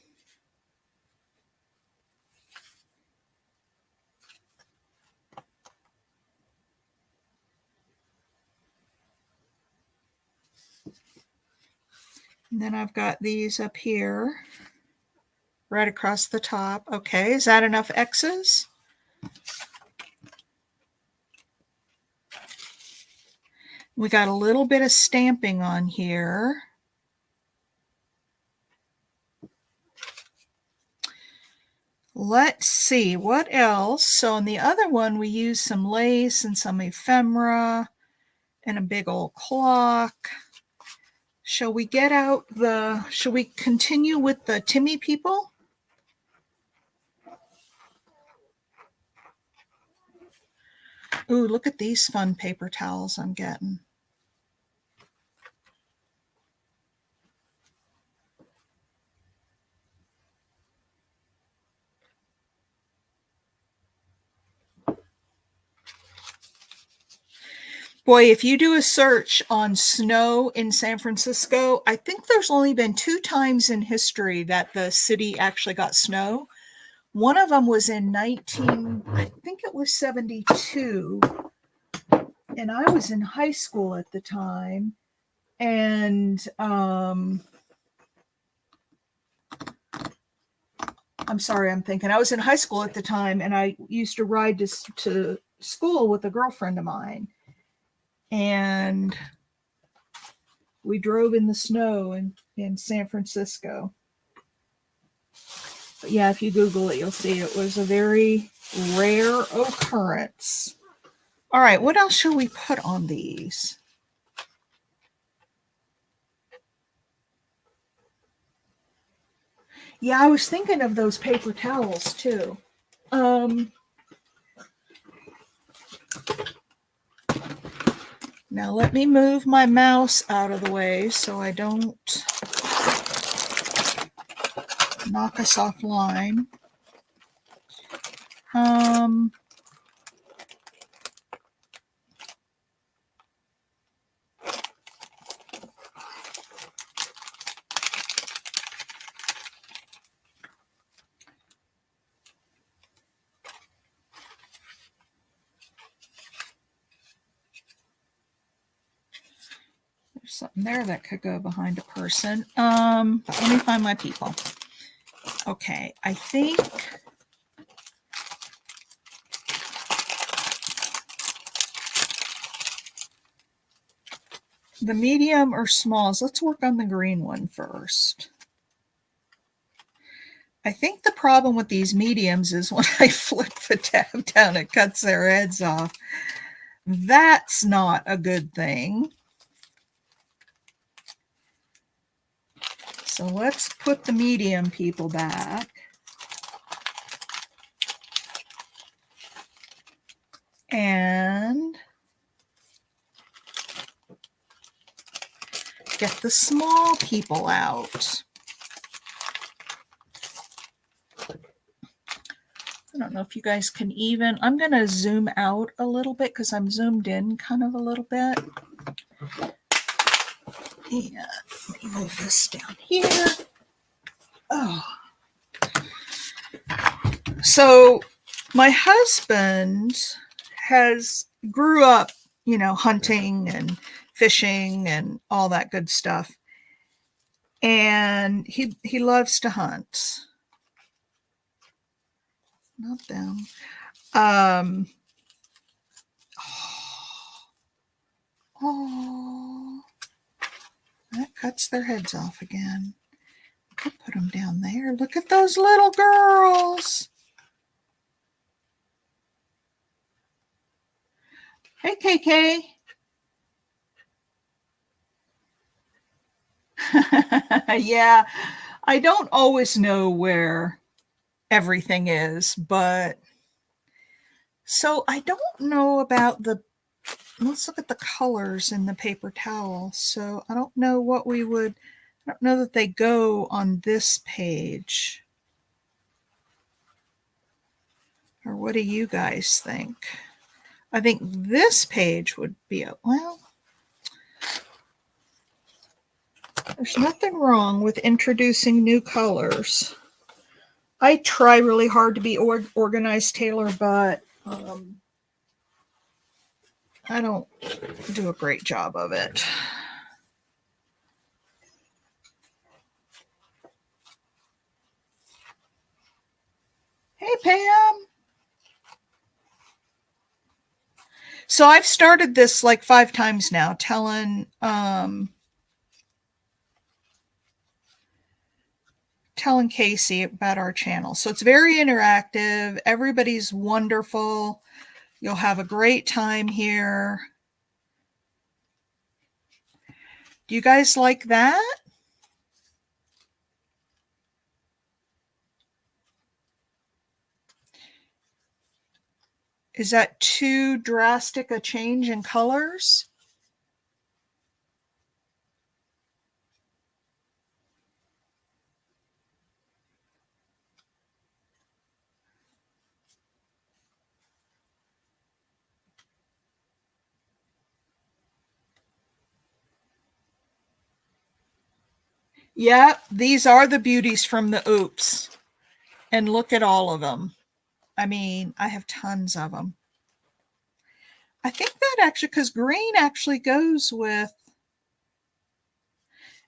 And then I've got these up here, right across the top. Okay, is that enough X's? We got a little bit of stamping on here. Let's see, what else? So on the other one, we used some lace and some ephemera and a big old clock. Shall we get out shall we continue with the Timmy people? Ooh, look at these fun paper towels I'm getting. Boy, if you do a search on snow in San Francisco, I think there's only been 2 times in history that the city actually got snow. One of them was in I think it was 72. And I was in high school at the time. And I'm sorry, I'm thinking. I was in high school at the time, and I used to ride to school with a girlfriend of mine. And we drove in the snow in San Francisco. But yeah, if you Google it, you'll see it was a very rare occurrence. All right, what else shall we put on these? Yeah, I was thinking of those paper towels too. Now let me move my mouse out of the way so I don't knock us offline. There's something there that could go behind a person. Let me find my people. Okay, I think the medium or smalls. Let's work on the green one first. I think the problem with these mediums is when I flip the tab down, it cuts their heads off. That's not a good thing. So let's put the medium people back. And get the small people out. I don't know if you guys can even, I'm going to zoom out a little bit because I'm zoomed in kind of a little bit. And let me move this down here. Oh. So my husband grew up, hunting and fishing and all that good stuff. And he loves to hunt. Not them. Oh, that cuts their heads off again. I could put them down there. Look at those little girls. Hey, KK. Yeah, I don't always know where everything is, but so I don't know about let's look at the colors in the paper towel. So I don't know what I don't know that they go on this page. Or what do you guys think? I think this page would be well, there's nothing wrong with introducing new colors. I try really hard to be organized, Taylor, but I don't do a great job of it. Hey, Pam. So I've started this like 5 times now, telling Casey about our channel. So it's very interactive. Everybody's wonderful. You'll have a great time here. Do you guys like that? Is that too drastic a change in colors? Yep, these are the beauties from the Oops. And look at all of them. I mean, I have tons of them. I think that actually, because green actually goes with,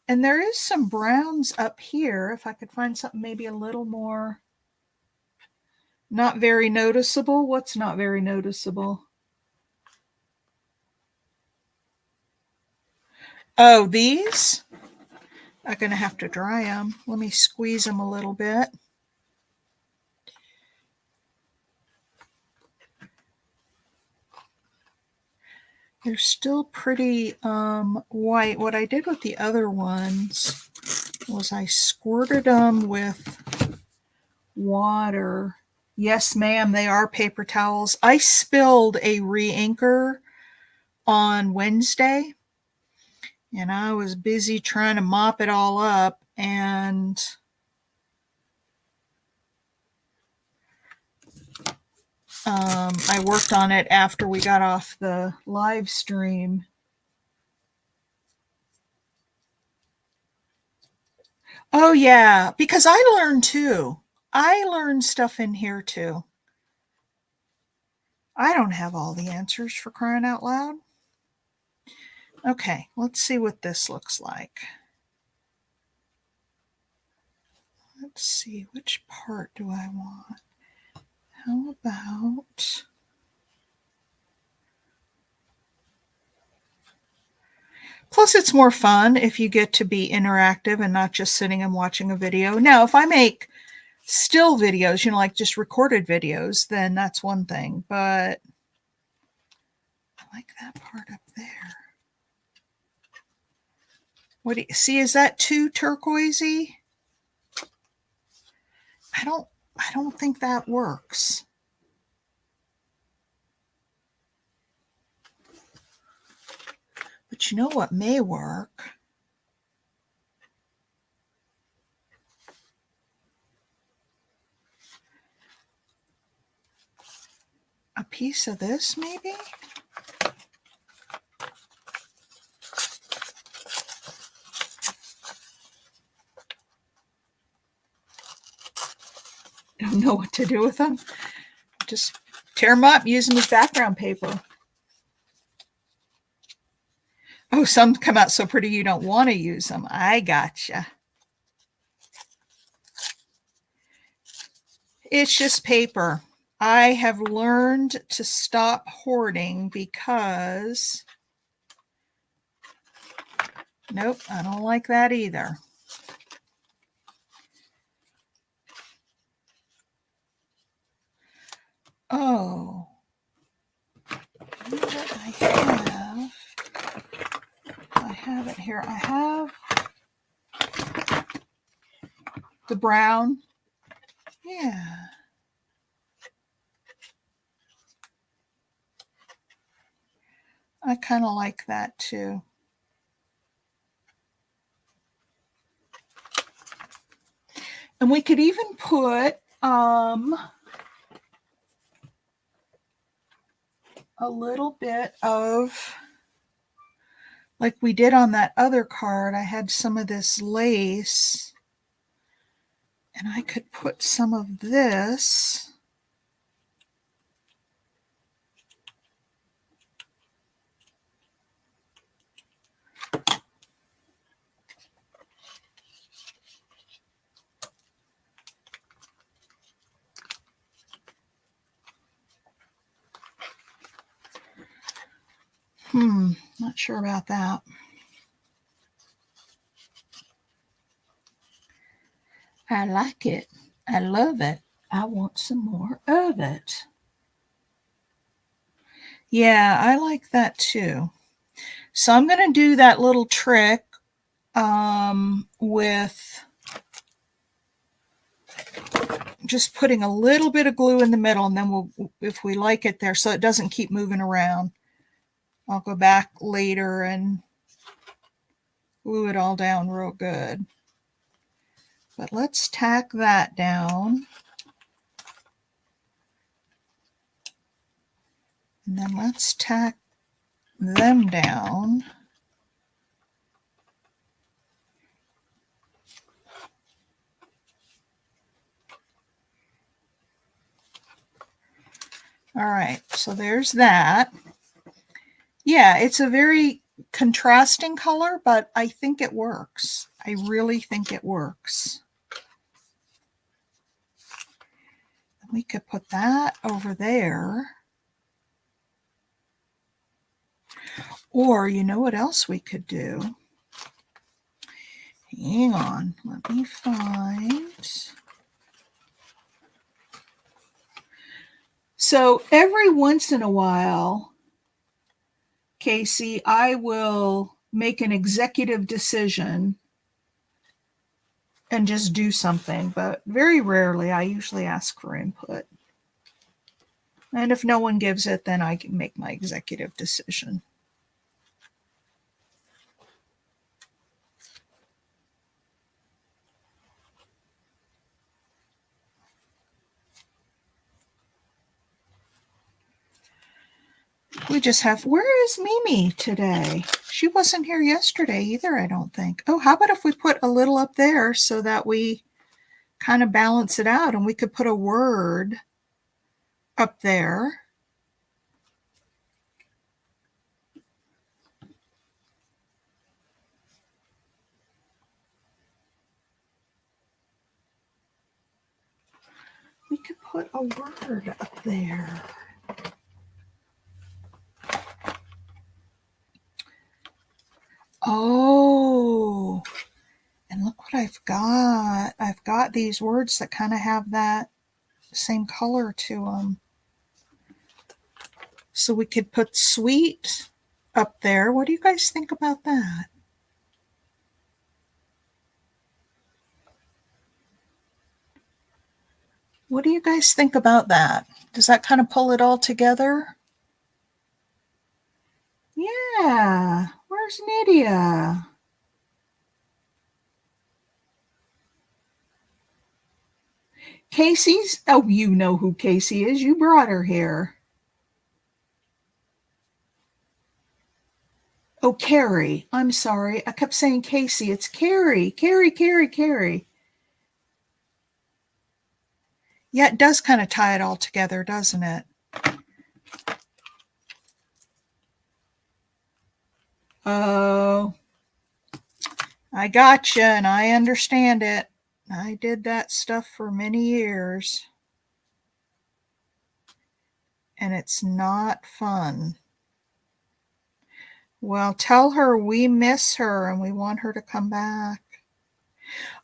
and there is some browns up here. If I could find something maybe a little more, not very noticeable. What's not very noticeable? Oh, these? I'm going to have to dry them. Let me squeeze them a little bit. They're still pretty white. What I did with the other ones was I squirted them with water. Yes, ma'am, they are paper towels. I spilled a re-inker on Wednesday, and I was busy trying to mop it all up, and I worked on it after we got off the live stream. Oh, yeah, because I learned too. I learned stuff in here too. I don't have all the answers, for crying out loud. Okay, let's see what this looks like. Let's see, which part do I want? How about... Plus, it's more fun if you get to be interactive and not just sitting and watching a video. Now, if I make still videos, you know, like just recorded videos, then that's one thing. But I like that part up there. What do you see? Is that too turquoisey? I don't think that works. But you know what may work? A piece of this, maybe? Don't know what to do with them. Just tear them up, use them as background paper. Oh, some come out so pretty you don't want to use them. I gotcha. It's just paper. I have learned to stop hoarding because, nope, I don't like that either. Oh, you know what I have it here. I have the brown. Yeah. I kind of like that too. And we could even put a little bit of, like we did on that other card, I had some of this lace, and I could put some of this. Not sure about that. I like it. I love it. I want some more of it. Yeah, I like that too. So I'm going to do that little trick with just putting a little bit of glue in the middle, and then we'll, if we like it there, so it doesn't keep moving around, I'll go back later and glue it all down real good. But let's tack that down. And then let's tack them down. All right, so there's that. Yeah, it's a very contrasting color, but I think it works. I really think it works. We could put that over there. Or you know what else we could do? Hang on, let me find. So every once in a while, Casey, I will make an executive decision and just do something, but very rarely. I usually ask for input. And if no one gives it, then I can make my executive decision. We just have, where is Mimi today? She wasn't here yesterday either, I don't think. Oh, how about if we put a little up there so that we kind of balance it out, and we could put a word up there. We could put a word up there. Oh, and look what I've got. I've I've got these words that kind of have that same color to them. So we could put sweet up there. What do you guys think about that? What do you guys think about that? Does that kind of pull it all together? Yeah. Where's Nydia? Casey's? Oh, you know who Casey is. You brought her here. Oh, Carrie. I'm sorry. I kept saying Casey. It's Carrie. Carrie. Yeah, it does kind of tie it all together, doesn't it? Oh, I gotcha, and I understand it. I did that stuff for many years, and it's not fun. Well, tell her we miss her and we want her to come back.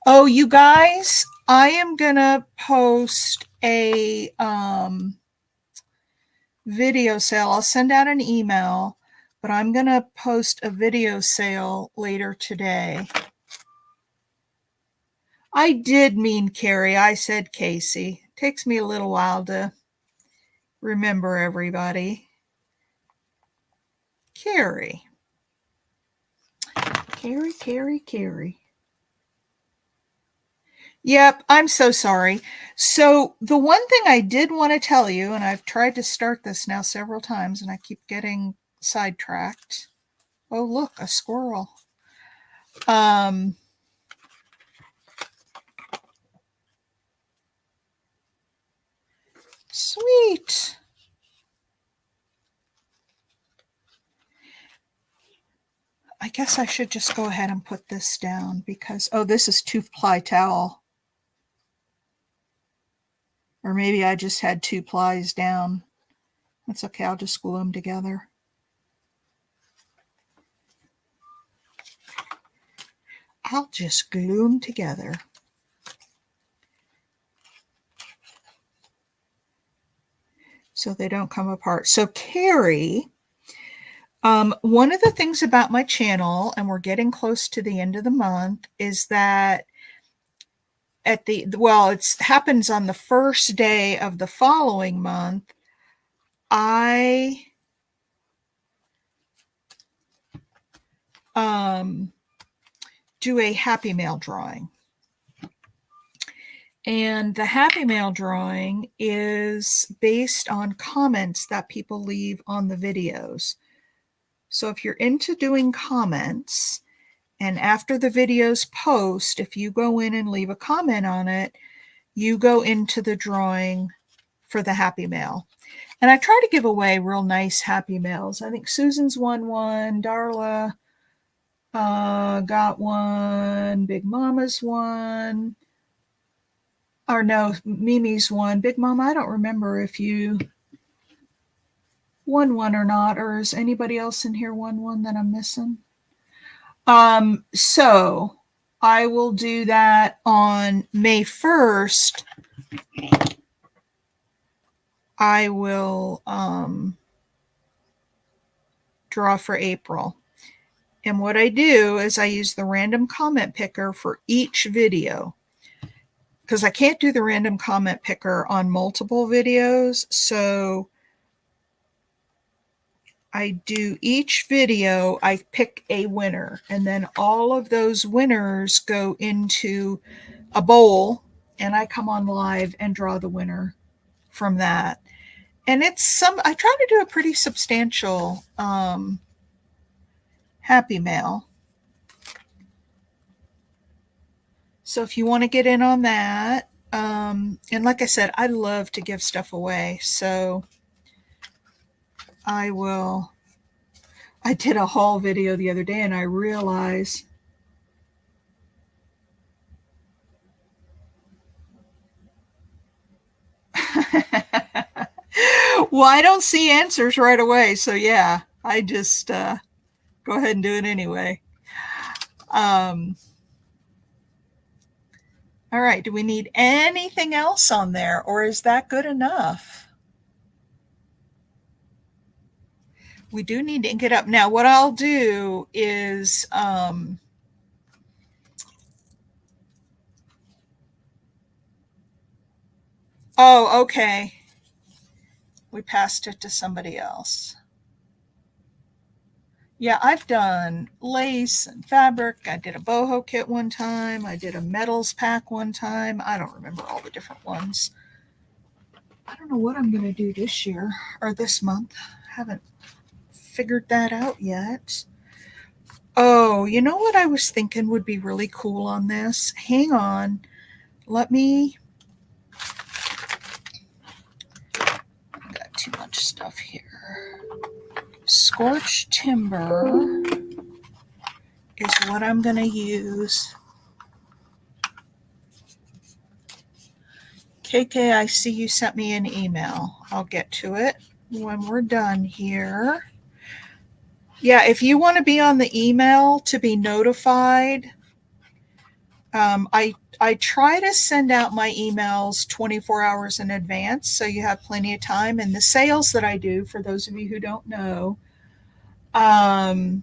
Oh, you guys, I am going to post a video sale. I'll send out an email, but I'm going to post a video sale later today. I did mean Carrie. I said Casey. It takes me a little while to remember everybody. Carrie. Carrie. Yep, I'm so sorry. So the one thing I did want to tell you, and I've tried to start this now several times, and I keep getting sidetracked. Oh, look, a squirrel. Sweet. I guess I should just go ahead and put this down because, oh, this is 2-ply towel. Or maybe I just had 2 plies down. That's okay, I'll just glue them together. I'll just glue them together. So they don't come apart. So Carrie, one of the things about my channel, and we're getting close to the end of the month, is that it happens on the first day of the following month, I do a Happy Mail drawing. And the Happy Mail drawing is based on comments that people leave on the videos. So if you're into doing comments, and after the videos post, if you go in and leave a comment on it, you go into the drawing for the Happy Mail. And I try to give away real nice Happy Mails. I think Susan's won one, Darla got one, Big Mama's one, or no, Mimi's one. Big Mama, I don't remember if you won one or not, or is anybody else in here won one that I'm missing? So I will do that on May 1st. I will draw for April. And what I do is I use the random comment picker for each video, because I can't do the random comment picker on multiple videos. So I do each video, I pick a winner, and then all of those winners go into a bowl, and I come on live and draw the winner from that. And I try to do a pretty substantial Happy Mail. So if you want to get in on that, and like I said, I love to give stuff away. So I did a haul video the other day, and I realized well, I don't see answers right away. So yeah, I just go ahead and do it anyway. All right, do we need anything else on there, or is that good enough? We do need to ink it up. Now, what I'll do is, oh, okay. We passed it to somebody else. Yeah, I've done lace and fabric. I did a boho kit one time. I did a metals pack one time. I don't remember all the different ones. I don't know what I'm going to do this year or this month. Haven't figured that out yet. Oh, you know what I was thinking would be really cool on this? Hang on. Let me. I've got too much stuff here. Scorched timber is what I'm going to use. KK, I see you sent me an email. I'll get to it when we're done here. Yeah, if you want to be on the email to be notified, I try to send out my emails 24 hours in advance so you have plenty of time. And the sales that I do, for those of you who don't know, the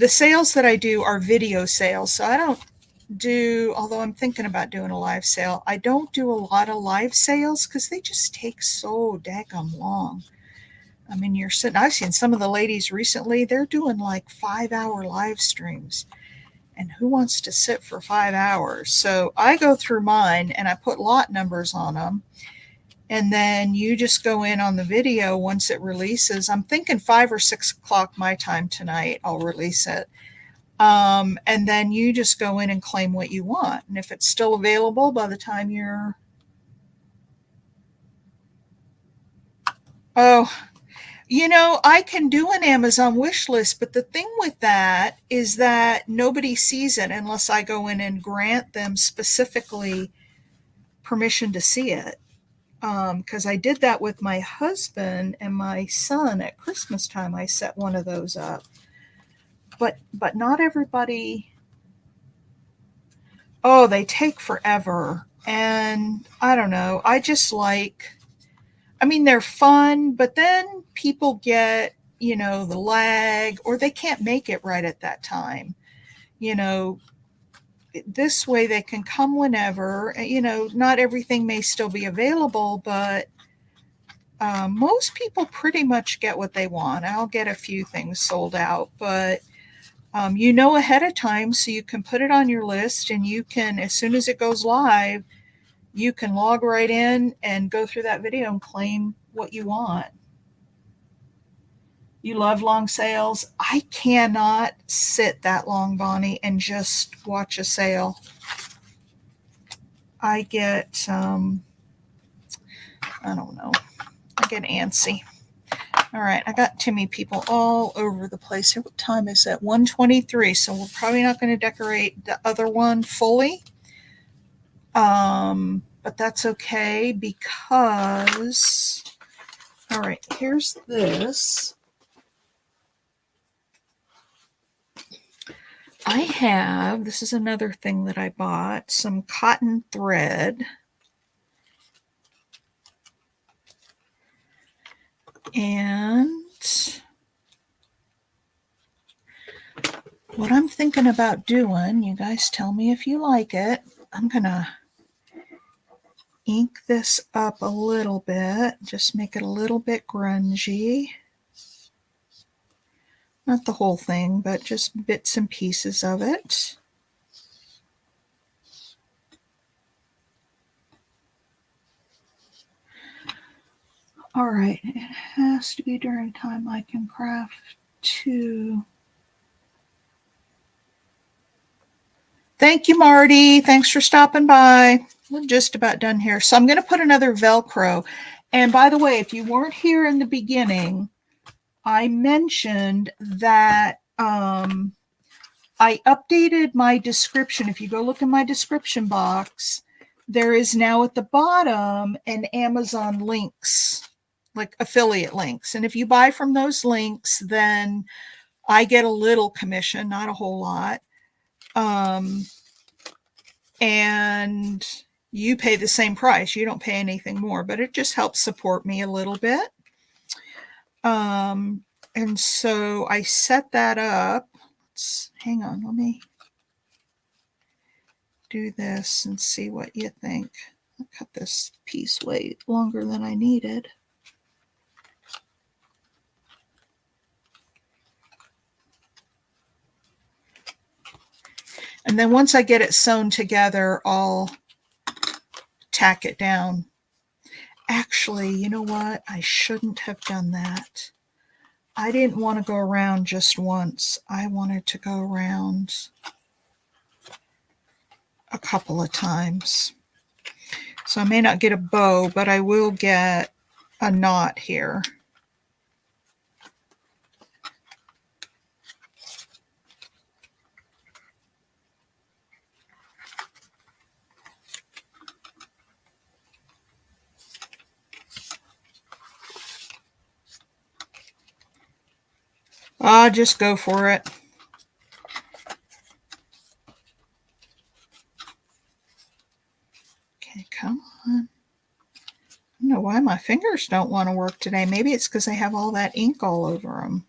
sales that I do are video sales. So I don't do, although I'm thinking about doing a live sale, I don't do a lot of live sales because they just take so daggum long. I mean, you're sitting, I've seen some of the ladies recently, they're doing like 5-hour live streams. And who wants to sit for 5 hours? So I go through mine and I put lot numbers on them. And then you just go in on the video once it releases. I'm thinking 5 or 6 o'clock my time tonight, I'll release it. And then you just go in and claim what you want. And if it's still available by the time you're, oh, you know, I can do an Amazon wish list, but the thing with that is that nobody sees it unless I go in and grant them specifically permission to see it. Because I did that with my husband and my son at Christmas time. I set one of those up, but not everybody. Oh, they take forever, and I don't know. I just like. I mean, they're fun, but then people get, you know, the lag, or they can't make it right at that time. You know, this way they can come whenever. You know, not everything may still be available, but most people pretty much get what they want. I'll get a few things sold out, but you know ahead of time so you can put it on your list, and you can, as soon as it goes live, you can log right in and go through that video and claim what you want. You love long sales. I cannot sit that long, Bonnie, and just watch a sale. I get, I don't know, I get antsy. All right, I got Timmy people all over the place here. What time is it? 1:23. So we're probably not going to decorate the other one fully. But that's okay because, all right, here's this. I have, this is another thing that I bought, some cotton thread. And what I'm thinking about doing, you guys tell me if you like it, I'm going to ink this up a little bit, just make it a little bit grungy. Not the whole thing, but just bits and pieces of it. All right, it has to be during time I can craft too. Thank you, Marty. Thanks for stopping by. We're just about done here. So I'm going to put another Velcro. And by the way, if you weren't here in the beginning, I mentioned that I updated my description. If you go look in my description box, there is now at the bottom an Amazon links, like affiliate links. And if you buy from those links, then I get a little commission, not a whole lot. and you pay the same price. You don't pay anything more, but it just helps support me a little bit. And so I set that up. Hang on, let me do this and see what you think. I'll cut this piece way longer than I needed. And then once I get it sewn together, I'll tack it down. Actually, you know what? I shouldn't have done that. I didn't want to go around just once. I wanted to go around a couple of times. So I may not get a bow, but I will get a knot here. I'll just go for it. Okay, come on. I don't know why my fingers don't want to work today. Maybe it's because I have all that ink all over them.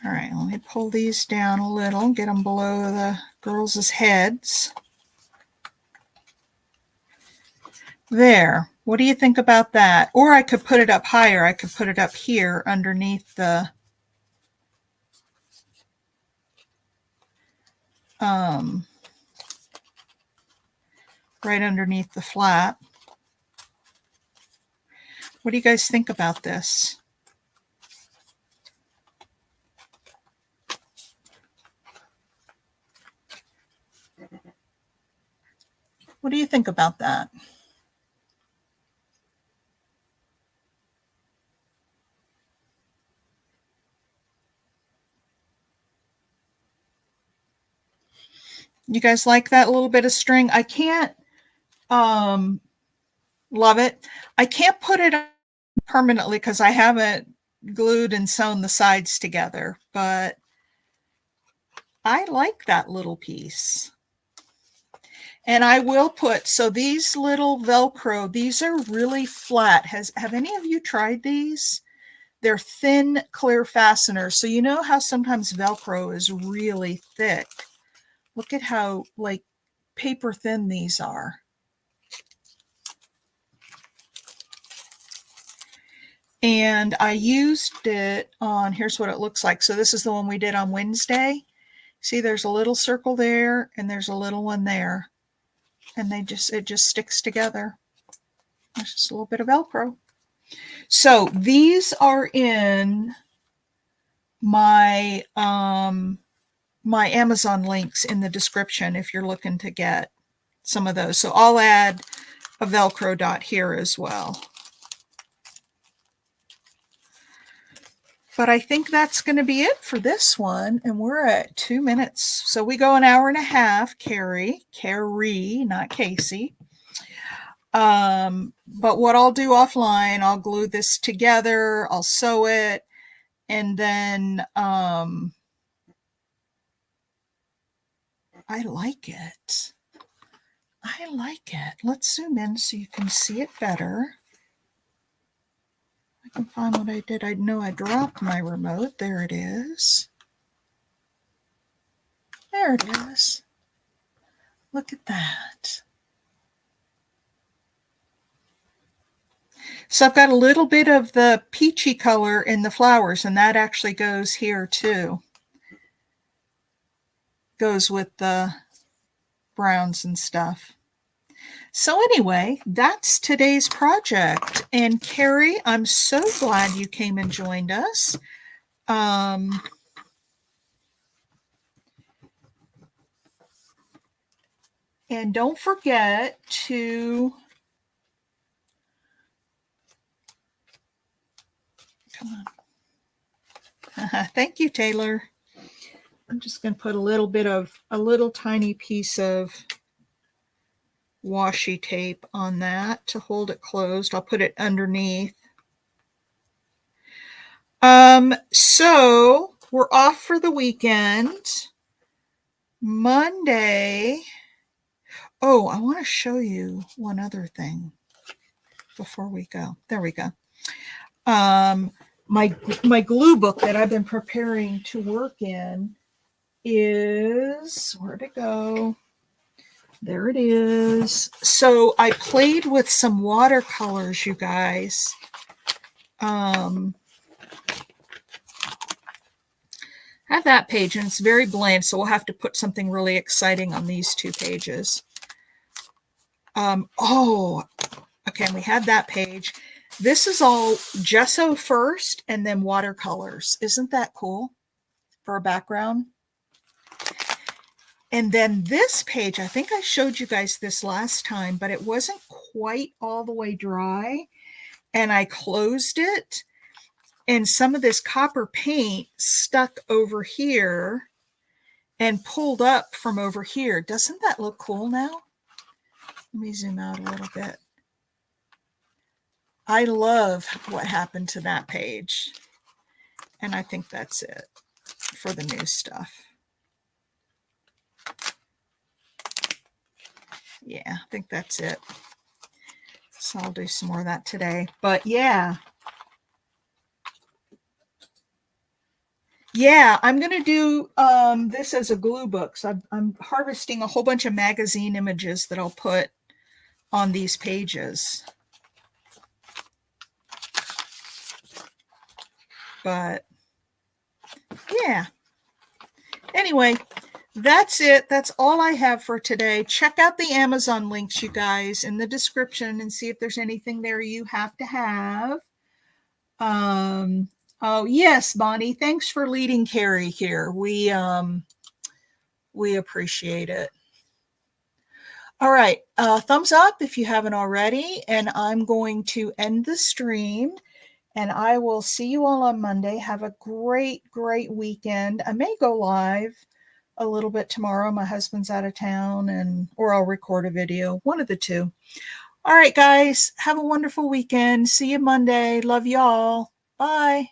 All right, let me pull these down a little, get them below the girls' heads. There. What do you think about that? Or I could put it up higher. I could put it up here underneath the right underneath the flap. What do you guys think about this? What do you think about that? You guys like that little bit of string? I can't love it. I can't put it on permanently because I haven't glued and sewn the sides together, but I like that little piece. And I will put, so these little Velcro, these are really flat. Have any of you tried these? They're thin, clear fasteners. So you know how sometimes Velcro is really thick. Look at how like paper thin these are. And I used it on, here's what it looks like. So this is the one we did on Wednesday. See, there's a little circle there and there's a little one there. And it just sticks together. There's just a little bit of Velcro. So these are in my my Amazon links in the description if you're looking to get some of those. So I'll add a Velcro dot here as well. But I think that's going to be it for this one. And we're at 2 minutes. So we go an hour and a half, Carrie, not Casey. But what I'll do offline, I'll glue this together, I'll sew it, and then I like it. I like it. Let's zoom in so you can see it better. I can find what I did. I know I dropped my remote. There it is. There it is. Look at that. So I've got a little bit of the peachy color in the flowers, and that actually goes here too. Goes with the browns and stuff. So anyway, that's today's project. And Carrie, I'm so glad you came and joined us. And don't forget to come on. Thank you, Taylor. I'm just going to put a little tiny piece of washi tape on that to hold it closed. I'll put it underneath. So we're off for the weekend. Monday. Oh, I want to show you one other thing before we go. There we go. My glue book that I've been preparing to work in is, where'd it go? There it is. So I played with some watercolors, you guys. I have that page, and it's very bland, so we'll have to put something really exciting on these 2 pages. Oh, okay, we had that page. This is all gesso first and then watercolors. Isn't that cool for a background? And then this page, I think I showed you guys this last time, but it wasn't quite all the way dry. And I closed it, and some of this copper paint stuck over here and pulled up from over here. Doesn't that look cool now? Let me zoom out a little bit. I love what happened to that page. And I think that's it for the new stuff. Yeah, I think that's it. So I'll do some more of that today. But yeah. Yeah, I'm going to do this as a glue book. So I'm harvesting a whole bunch of magazine images that I'll put on these pages. But yeah. Anyway, that's it. That's all I have for today. Check out the Amazon links, you guys, in the description and see if there's anything there you have to have. Oh, yes, Bonnie, thanks for leading Carrie here. We appreciate it. All right, thumbs up if you haven't already, and I'm going to end the stream, and I will see you all on Monday. Have a great, great weekend. I may go live a little bit tomorrow. My husband's out of town, or I'll record a video, one of the two. All right, guys, have a wonderful weekend. See you Monday. Love y'all. Bye.